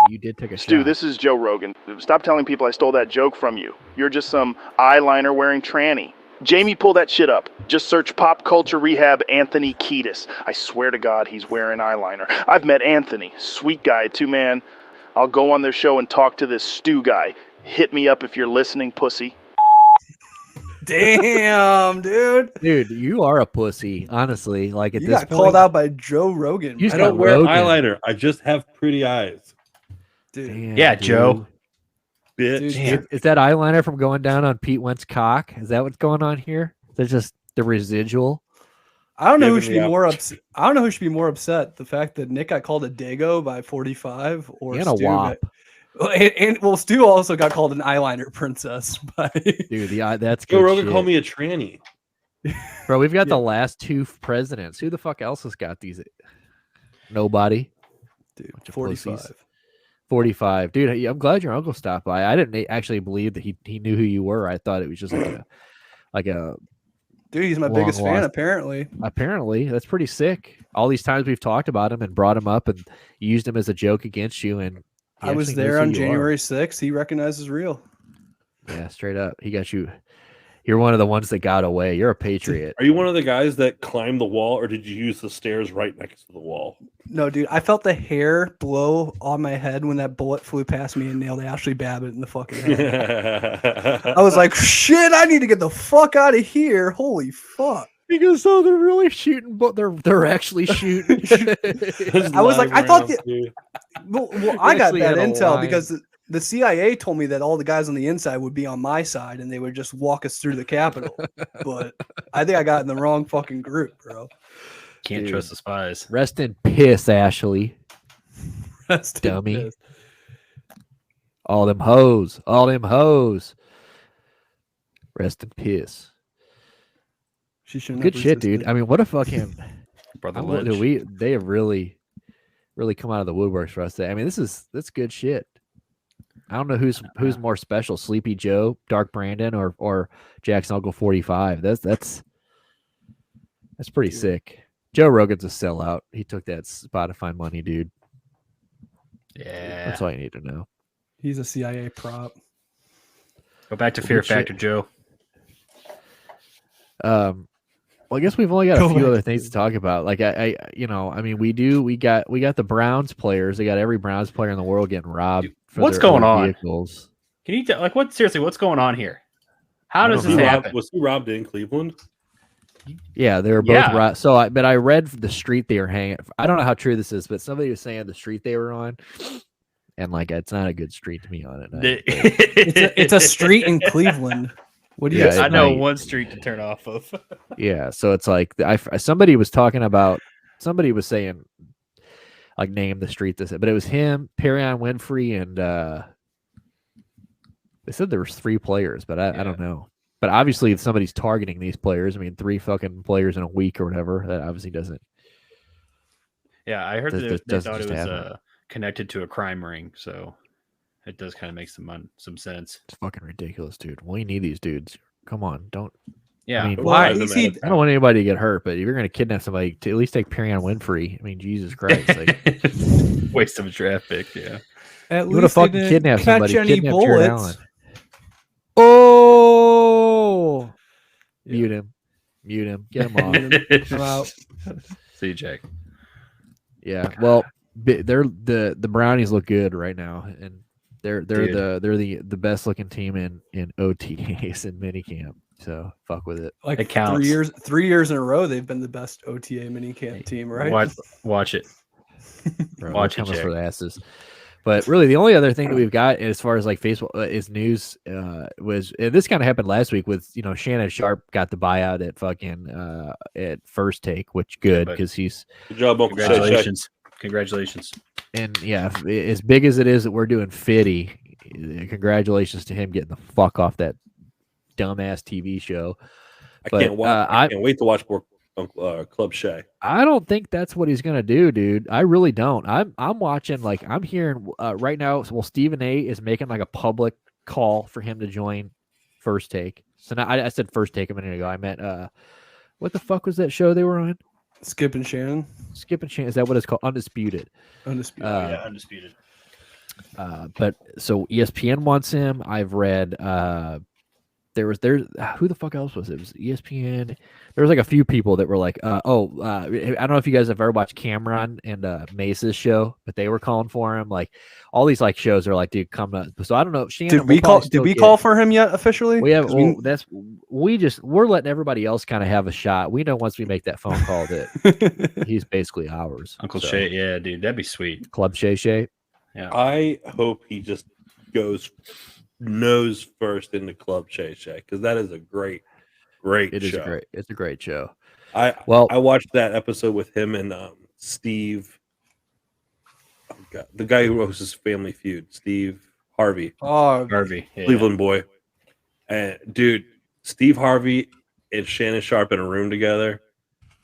You did take a Stu, shot. this is Joe Rogan. Stop telling people I stole that joke from you. You're just some eyeliner wearing tranny. Jamie, pull that shit up. Just search Pop Culture Rehab Anthony Kiedis. I swear to God, he's wearing eyeliner. I've met Anthony. Sweet guy, too, man. I'll go on their show and talk to this Stu guy. Hit me up if you're listening, pussy. Damn, dude. Dude, you are a pussy, honestly. Like at You this got point, called out by Joe Rogan. You I just don't got wear Rogan. eyeliner. I just have pretty eyes, Dude. Damn, Yeah, dude. Joe. bitch. Dude, Damn. Is that eyeliner from going down on Pete Wentz cock? Is that what's going on here? Is that just the residual? I don't know who Giving should me be up. more upset. I don't know who should be more upset: the fact that Nick got called a dago by 45, or And a Stu wop. well, Stu also got called an eyeliner princess by. Dude, that's good Joe Rogan shit. called me a tranny. Bro, we've got the last 2 presidents. Who the fuck else has got these? Nobody. Dude, Bunch of 45. pussies. 45. Dude, I'm glad your uncle stopped by. I didn't actually believe that he knew who you were. I thought it was just like a Dude, he's my Long biggest fan. lost. Apparently, that's pretty sick. All these times we've talked about him and brought him up and used him as a joke against you, and I was there on January 6th. He recognizes real. Yeah, straight up. He got you. You're one of the ones that got away. You're a patriot. Are you one of the guys that climbed the wall, or did you use the stairs right next to the wall? No, dude. I felt the hair blow on my head when that bullet flew past me and nailed Ashley Babbitt in the fucking head. I was like, shit, I need to get the fuck out of here. Holy fuck. Because they're really shooting, but they're actually shooting. I was like, I thought well, I got that intel because the CIA told me that all the guys on the inside would be on my side and they would just walk us through the Capitol. But I think I got in the wrong fucking group, bro. Can't trust the spies. Rest in piss, Ashley. Dummy. Piss. All them hoes. All them hoes. Rest in piss. She shouldn't Good have shit, resisted. dude. I mean, what a fucking Brother Lynch. they have really come out of the woodworks for us today. I mean, that's good shit. I don't know who's more special, Sleepy Joe, Dark Brandon, or Jackson Uncle 45. That's pretty sick. Joe Rogan's a sellout. He took that Spotify money, dude. Yeah. That's all you need to know. He's a CIA prop. Go back to Fear Factor, Joe. Well, I guess we've only got a few other things to talk about. Like I mean, we got the Browns players. They got every Browns player in the world getting robbed. What's going on? Vehicles. Can you seriously? What's going on here? How does this happen? Was he robbed in Cleveland? Yeah, they were both robbed. So, but I read the street they were hanging. I don't know how true this is, but somebody was saying the street they were on, and like it's not a good street to be on at night. It's a street in Cleveland. What do you? I know one street to turn off of. Yeah, so it's like somebody was talking about. Somebody was saying, like, name the street this, but it was him, Perrion Winfrey, and they said there was 3 players, but I don't know. But obviously, if somebody's targeting these players, I mean, 3 fucking players in a week or whatever, that obviously doesn't. Yeah, I heard that they thought it was connected to a crime ring, so it does kind of make some sense. It's fucking ridiculous, dude. We need these dudes. Come on, don't. Yeah, I mean, why? I don't want anybody to get hurt, but if you're going to kidnap somebody, to at least take Perrion Winfrey. I mean, Jesus Christ, like waste of a draft pick. Yeah, At you want to fucking kidnap somebody? Kidnap Jared Allen. Oh, yeah. Mute him, get him off. I'm out. See you, Jack. Yeah, well, the Brownies look good right now, and they're the best looking team in OTAs and minicamp. So fuck with it. Like it counts. 3 years in a row, they've been the best OTA minicamp team, right? Watch it. Bro, Watch it, coming for the asses. But really, the only other thing that we've got as far as like Facebook is news was this kind of happened last week with Shannon Sharpe got the buyout at fucking at First Take, which good because he's good job, Uncle Shay. Congratulations. And yeah, as big as it is that we're doing 50, congratulations to him getting the fuck off that dumbass TV show. I can't wait to watch more Club Shay. I don't think that's what he's gonna do, dude. I really don't. I'm watching, like, I'm hearing right now. Well, Stephen A is making like a public call for him to join First Take. So now I said First Take a minute ago. I meant what the fuck was that show they were on? Skip and Shannon. Skip and Shannon. Is that what it's called? Undisputed. Undisputed. But so ESPN wants him. I've read there's who the fuck else was it? It was ESPN. There was like a few people that were like, I don't know if you guys have ever watched Cameron and Mace's show, but they were calling for him. Like all these like shows are like, dude, come to. So I don't know. Shannon, did we call for him yet officially? We have. We're letting everybody else kind of have a shot. We know once we make that phone call that he's basically ours. Uncle Shay, yeah, dude, that'd be sweet. Club Shay. Yeah, I hope he just goes nose first into Club Shay because that is a great show. It's a great show. I watched that episode with him and Steve. Oh God, the guy who hosts his Family Feud, Steve Harvey. Oh, Harvey, Cleveland boy. And dude, Steve Harvey and Shannon Sharpe in a room together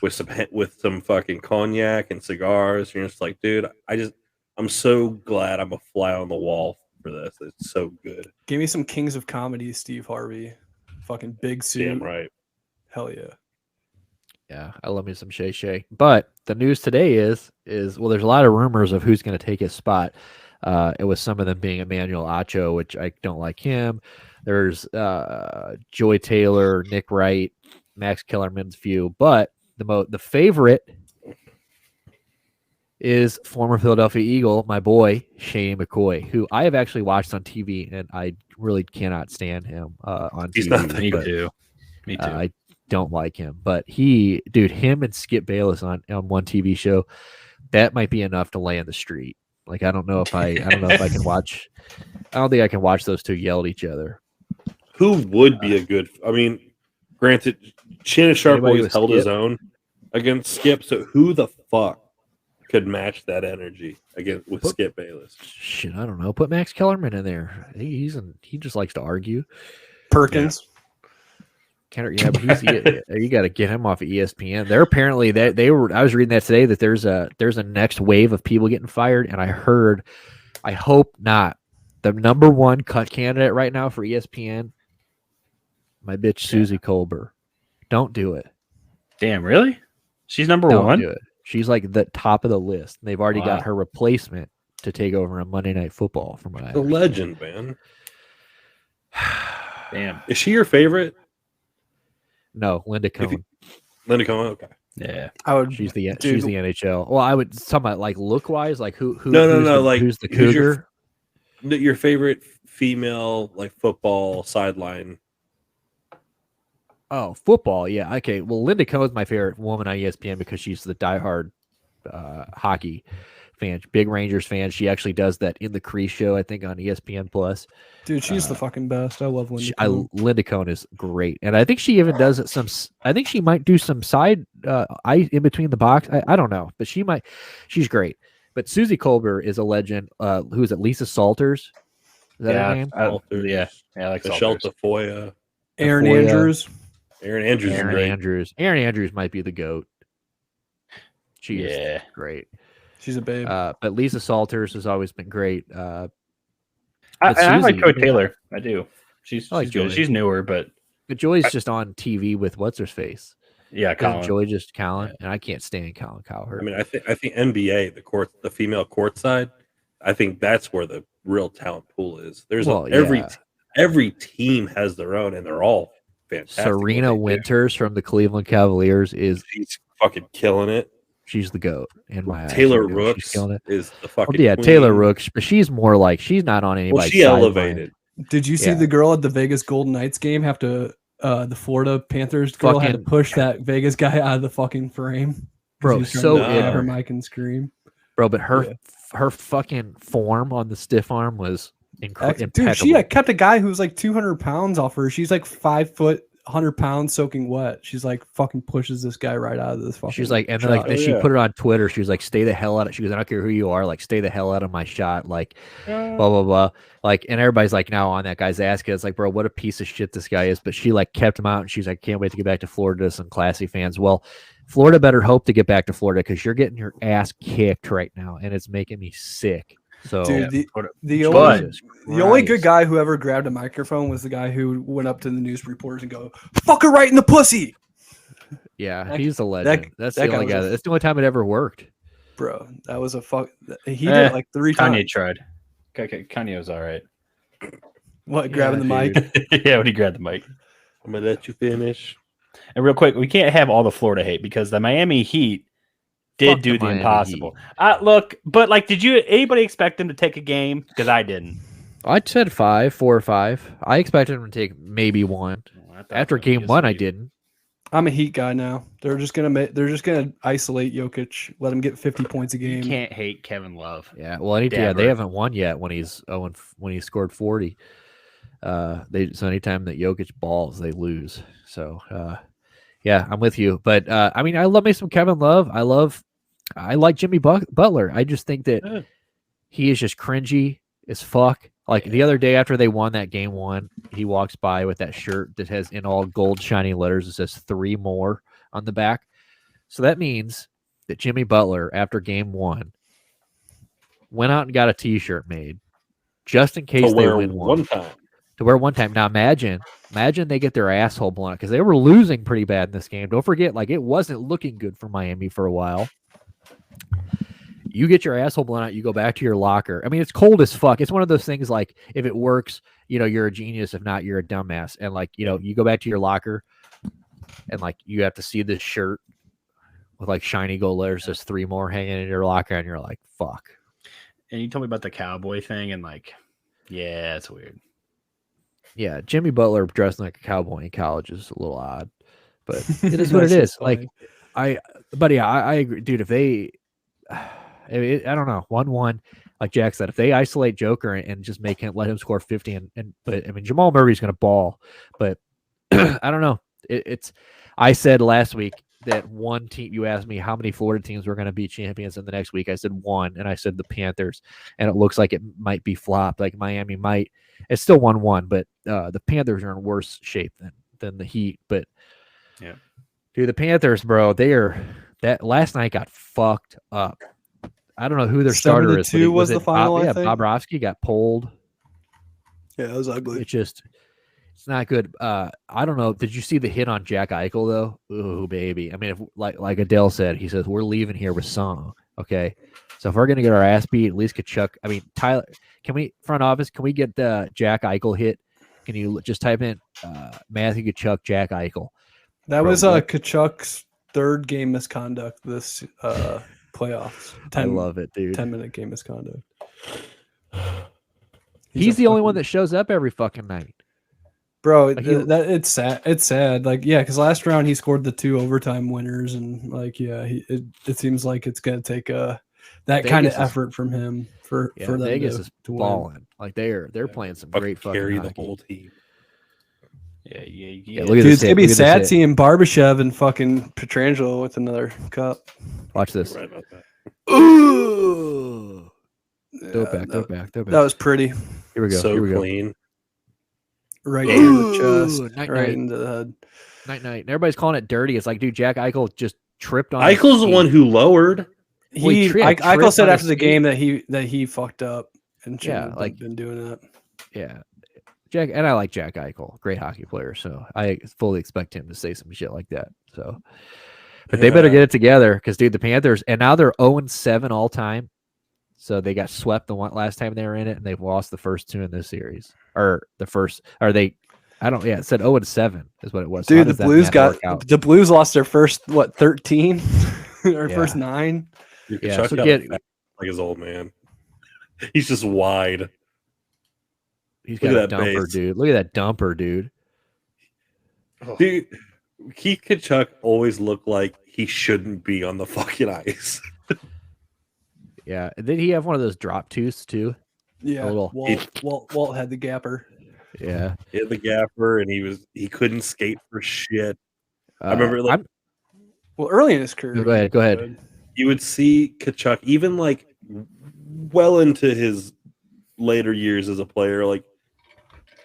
with some fucking cognac and cigars. You're just like, dude, I'm so glad I'm a fly on the wall for this. It's so good. Give me some Kings of Comedy, Steve Harvey. Fucking big suit. Damn right. Hell yeah. Yeah, I love me some Shay. But the news today is well, there's a lot of rumors of who's going to take his spot. It was some of them being Emmanuel Acho, which I don't like him. There's Joy Taylor, Nick Wright, Max Kellerman's few, but the favorite is former Philadelphia Eagle, my boy Shane McCoy, who I have actually watched on TV, and I really cannot stand him on TV. Me too. I don't like him, but him and Skip Bayless on one TV show, that might be enough to lay in the street. Like I don't know if I can watch. I don't think I can watch those two yell at each other. Who would be a good? I mean, granted, Shannon Sharpe always held his own against Skip. So who the fuck could match that energy with Skip Bayless? Shit, I don't know. Put Max Kellerman in there. He just likes to argue. Perkins. Yeah, but you got to get him off of ESPN. They're apparently they were. I was reading that today that there's a next wave of people getting fired, and I hope not. The number one cut candidate right now for ESPN, my bitch Susie Colbert. Don't do it. Damn, really? She's number Don't one. Do it. She's like the top of the list. They've already got her replacement to take over on Monday Night Football. From what I the legend, man. Damn, is she your favorite? No, Linda Cohn. Linda Cohn, okay. Yeah, I would. She's the NHL. Well, I would somewhat like look wise, like who who's the cougar? Your favorite female like football sideline. Oh, football, yeah. Okay. Well, Linda Cohn's my favorite woman on ESPN because she's the diehard hockey fan, big Rangers fan. She actually does that In the Crease show, I think, on ESPN Plus. Dude, she's the fucking best. I love Linda Cohn. Linda Cohn is great, and I think she even does some. I think she might do some side in between the box. I don't know, but she might. She's great. But Susie Colbert is a legend. Who is it? Lisa Salters. Is that her name? Yeah, like Michelle Tafoya. Aaron Andrews. Aaron Andrews might be the GOAT. She is great. She's a babe. But Lisa Salters has always been great. I like Joy Taylor. I do. She's like good. She's newer, but Joy's just on TV with what's her face. Yeah, Colin. Joy just Colin, and I can't stand Colin Cowherd. I mean, I think NBA, the female court side, I think that's where the real talent pool is. There's every team has their own, and they're all fantastic. Serena Winters from the Cleveland Cavaliers she's fucking killing it. She's the GOAT in my eyes. Taylor Rooks is the fucking queen. Taylor Rooks, but she's more like she's not on anybody's Well, she elevated. Did you see the girl at the Vegas Golden Knights game have to the Florida Panthers girl had to push that Vegas guy out of the fucking frame? Bro, so her mic and scream. Bro, but her fucking form on the stiff arm was incredible. Dude, she kept a guy who was like 200 pounds off her. She's like 5 foot, 100 pounds soaking wet. She's like fucking pushes this guy right out of this fucking. She's like, and then then she put it on Twitter. She was like, "Stay the hell out of." She goes, "I don't care who you are. Like, stay the hell out of my shot." Like, blah blah blah. Like, and everybody's like now on that guy's ass. It's like, bro, what a piece of shit this guy is. But she like kept him out, and she's like, "Can't wait to get back to Florida to some classy fans." Well, Florida better hope to get back to Florida because you're getting your ass kicked right now, and it's making me sick. So, dude, the only good guy who ever grabbed a microphone was the guy who went up to the news reporters and go, "Fuck her right in the pussy." Yeah, he's a legend. That's the only guy. That's the only time it ever worked. Bro, that was a fuck. He did it like 3 times. Kanye tried. Kanye was all right. What, grabbing the mic? Yeah, when he grabbed the mic. I'm gonna let you finish. And real quick, we can't have all the Florida hate because the Miami Heat did do the impossible. Look, but like, did anybody expect them to take a game? Because I didn't. I said 4 or 5. I expected them to take maybe 1. After game 1, I didn't. I'm a Heat guy now. They're just gonna isolate Jokic, let him get 50 points a game. You can't hate Kevin Love. Yeah, well, they haven't won yet when he's when he scored 40. So anytime that Jokic balls, they lose. So yeah, I'm with you. But I mean, I love me some Kevin Love. I like Jimmy Butler. I just think that he is just cringy as fuck. Like the other day after they won that game 1, he walks by with that shirt that has in all gold shiny letters, it says 3 more on the back. So that means that Jimmy Butler, after game 1, went out and got a t-shirt made just in case they win one time. To wear one time. Now imagine they get their asshole blown out because they were losing pretty bad in this game. Don't forget, like it wasn't looking good for Miami for a while. You get your asshole blown out, you go back to your locker. I mean, it's cold as fuck. It's one of those things like if it works, you're a genius. If not, you're a dumbass. And like, you go back to your locker and like you have to see this shirt with like shiny gold letters. There's 3 more hanging in your locker, and you're like, fuck. And you told me about the cowboy thing, and like, yeah, it's weird. Yeah, Jimmy Butler dressing like a cowboy in college is a little odd, but it is what it is. Like, I agree, dude. If they, I don't know, 1-1, like Jack said, if they isolate Joker and just let him score 50, but I mean, Jamal Murray's going to ball, but I don't know. I said last week that one team, you asked me how many Florida teams were going to be champions in the next week. I said 1, and I said the Panthers, and it looks like it might be flopped. Like Miami might. It's still 1-1, but the Panthers are in worse shape than the Heat. But yeah, dude, the Panthers, bro, that last night got fucked up. I don't know who their starter is. 7-2 was the final. Yeah, Bobrovsky got pulled. Yeah, it was ugly. It's not good. I don't know. Did you see the hit on Jack Eichel though? Ooh, baby. I mean, if like Adele said, he says we're leaving here with song. Okay, so if we're gonna get our ass beat, at least Kachuk. I mean, Tyler, can we front office? Can we get the Jack Eichel hit? Can you just type in Matthew Kachuk, Jack Eichel? That was Kachuk's 3rd game misconduct this playoffs. I love it, dude. 10-minute game misconduct. He's the only one that shows up every fucking night. Bro, it's sad. It's sad. Like, yeah, because last round he scored the 2 overtime winners, and like, yeah, it seems like it's gonna take that kind of effort from him for them Vegas is to balling. win. Like they're playing some great fucking carry hockey. the whole team. Yeah. Look at Dude, it's gonna be sad hit. seeing Barbashev and fucking Pietrangelo with another cup. Watch this. Right about that. Ooh. Throw it back. That was pretty. Here we go. So Here we go. clean. Right in the chest, night, right night. into the head. Night. And everybody's calling it dirty. It's like, dude, Jack Eichel just tripped on. Eichel's the one who lowered. Eichel said after the game that he fucked up and shouldn't been doing that. Yeah, Jack, and I like Jack Eichel, great hockey player. So I fully expect him to say some shit like that. So, but they better get it together because, dude, the Panthers, and now they're 0-7 all time. So they got swept the one last time they were in it, and they've lost the first 2 in this series. It said 0-7 is what it was. Dude, the Blues lost their first 13 or first 9. Yeah, so like his old man. He's just wide. He's got a dumper, base. Dude. Look at that dumper, dude. Dude, Keith Kachuk always looked like he shouldn't be on the fucking ice. Yeah, and did he have one of those drop tooths too? Yeah, Walt had the gapper. Yeah, he had the gapper, and he couldn't skate for shit. I remember early in his career. Go ahead. You would see Kachuk even like well into his later years as a player, like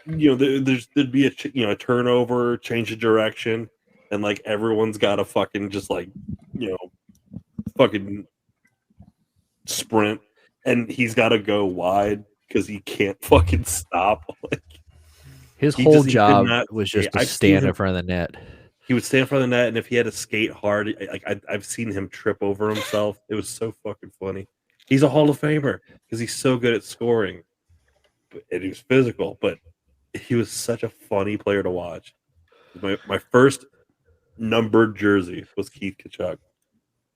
there'd be a turnover, change of direction, and like everyone's got to fucking just like fucking sprint, and he's got to go wide because he can't fucking stop. Like his whole job was just to stand in front of the net. He would stand in front of the net, and if he had to skate hard, like I've seen him trip over himself. It was so fucking funny. He's a Hall of Famer because he's so good at scoring, and he was physical. But he was such a funny player to watch. My first numbered jersey was Keith Kachuk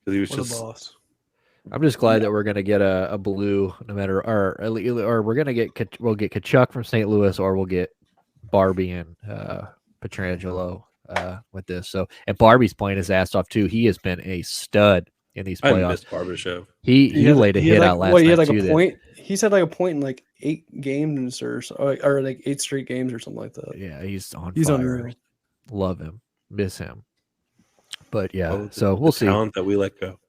because he was what a boss. I'm just glad that we're gonna get a blue, no matter, or we'll get Kachuk from St. Louis, or we'll get Barbie and Pietrangelo with this. So, and Barbie's playing his ass off too. He has been a stud in these playoffs. I missed Barbashev. He laid a hit out last night. He had like too, a point. He's had like a point in like 8 games or like 8 straight games or something like that. Yeah, he's fire. Unreal. Love him, miss him. But yeah, so we'll see. Talent that we let go.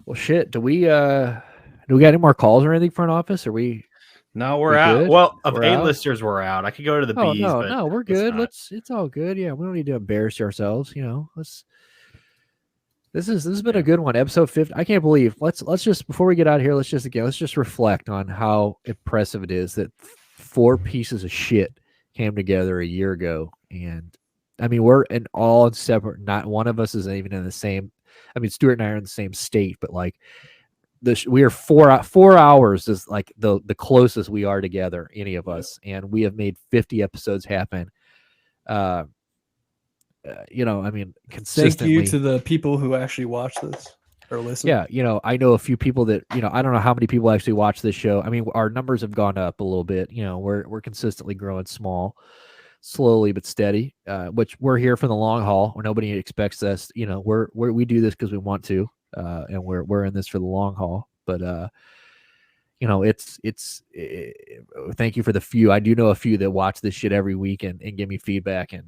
Well, shit. Do we got any more calls or anything front office? Are we? No, we're out. Good? Well, of A-listers, we're out. I could go to the B's. No, we're good. It's all good. Yeah, we don't need to embarrass ourselves. This has been a good one. Episode 50. I can't believe. Let's just, before we get out of here, let's just reflect on how impressive it is that 4 pieces of shit came together a year ago. And I mean, we're all separate. Not one of us is even in the same. I mean, Stuart and I are in the same state, but like we are 4 hours is like the closest we are together, any of us, and we have made 50 episodes happen. I mean, consistently. Thank you to the people who actually watch this or listen. Yeah, I know a few people that, I don't know how many people actually watch this show. I mean, our numbers have gone up a little bit. We're consistently growing slowly but steady, which we're here for the long haul, where nobody expects us. We do this because we want to, and we're in this for the long haul. But thank you for the few. I do know a few that watch this shit every week and give me feedback, and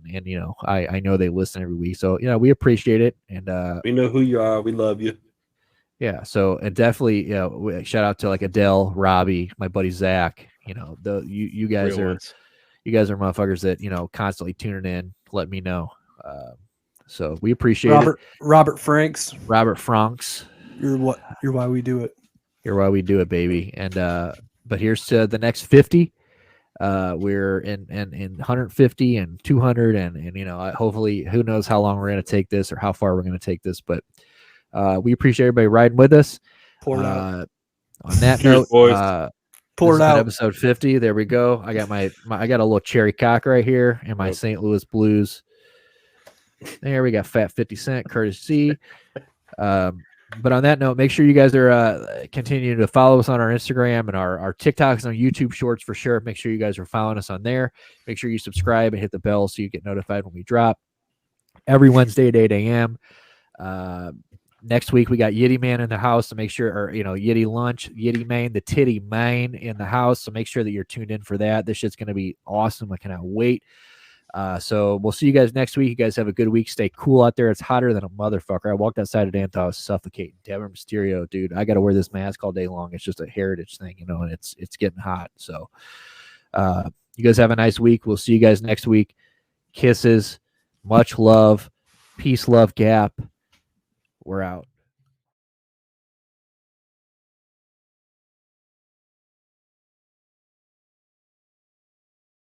I know they listen every week. So we appreciate it, and we know who you are. We love you. Yeah. So, and definitely, shout out to like Adele, Robbie, my buddy Zach. You guys are. You guys are motherfuckers that, constantly tuning in, let me know. So we appreciate it. Robert Franks. You're why we do it. You're why we do it, baby. And but here's to the next 50. We're in 150 and 200 and hopefully, who knows how long we're going to take this or how far we're going to take this, but we appreciate everybody riding with us. Pour it out. On that note, pour it out. Episode 50. There we go. I got I got a little cherry cock right here and my St. Louis Blues. There we got Fat 50 Cent, Curtis C. But on that note, make sure you guys are continuing to follow us on our Instagram and our TikToks and our YouTube shorts for sure. Make sure you guys are following us on there. Make sure you subscribe and hit the bell so you get notified when we drop. Every Wednesday at 8 a.m. Next week, we got Yitty Man in the house, so make sure, or, Yitty Lunch, Yitty Main, the Titty Main in the house, so make sure that you're tuned in for that. This shit's going to be awesome. I cannot wait. So we'll see you guys next week. You guys have a good week. Stay cool out there. It's hotter than a motherfucker. I walked outside today and thought I was suffocating. Devin Mysterio, dude, I got to wear this mask all day long. It's just a heritage thing, and it's getting hot. So you guys have a nice week. We'll see you guys next week. Kisses. Much love. Peace, love, gap. We're out.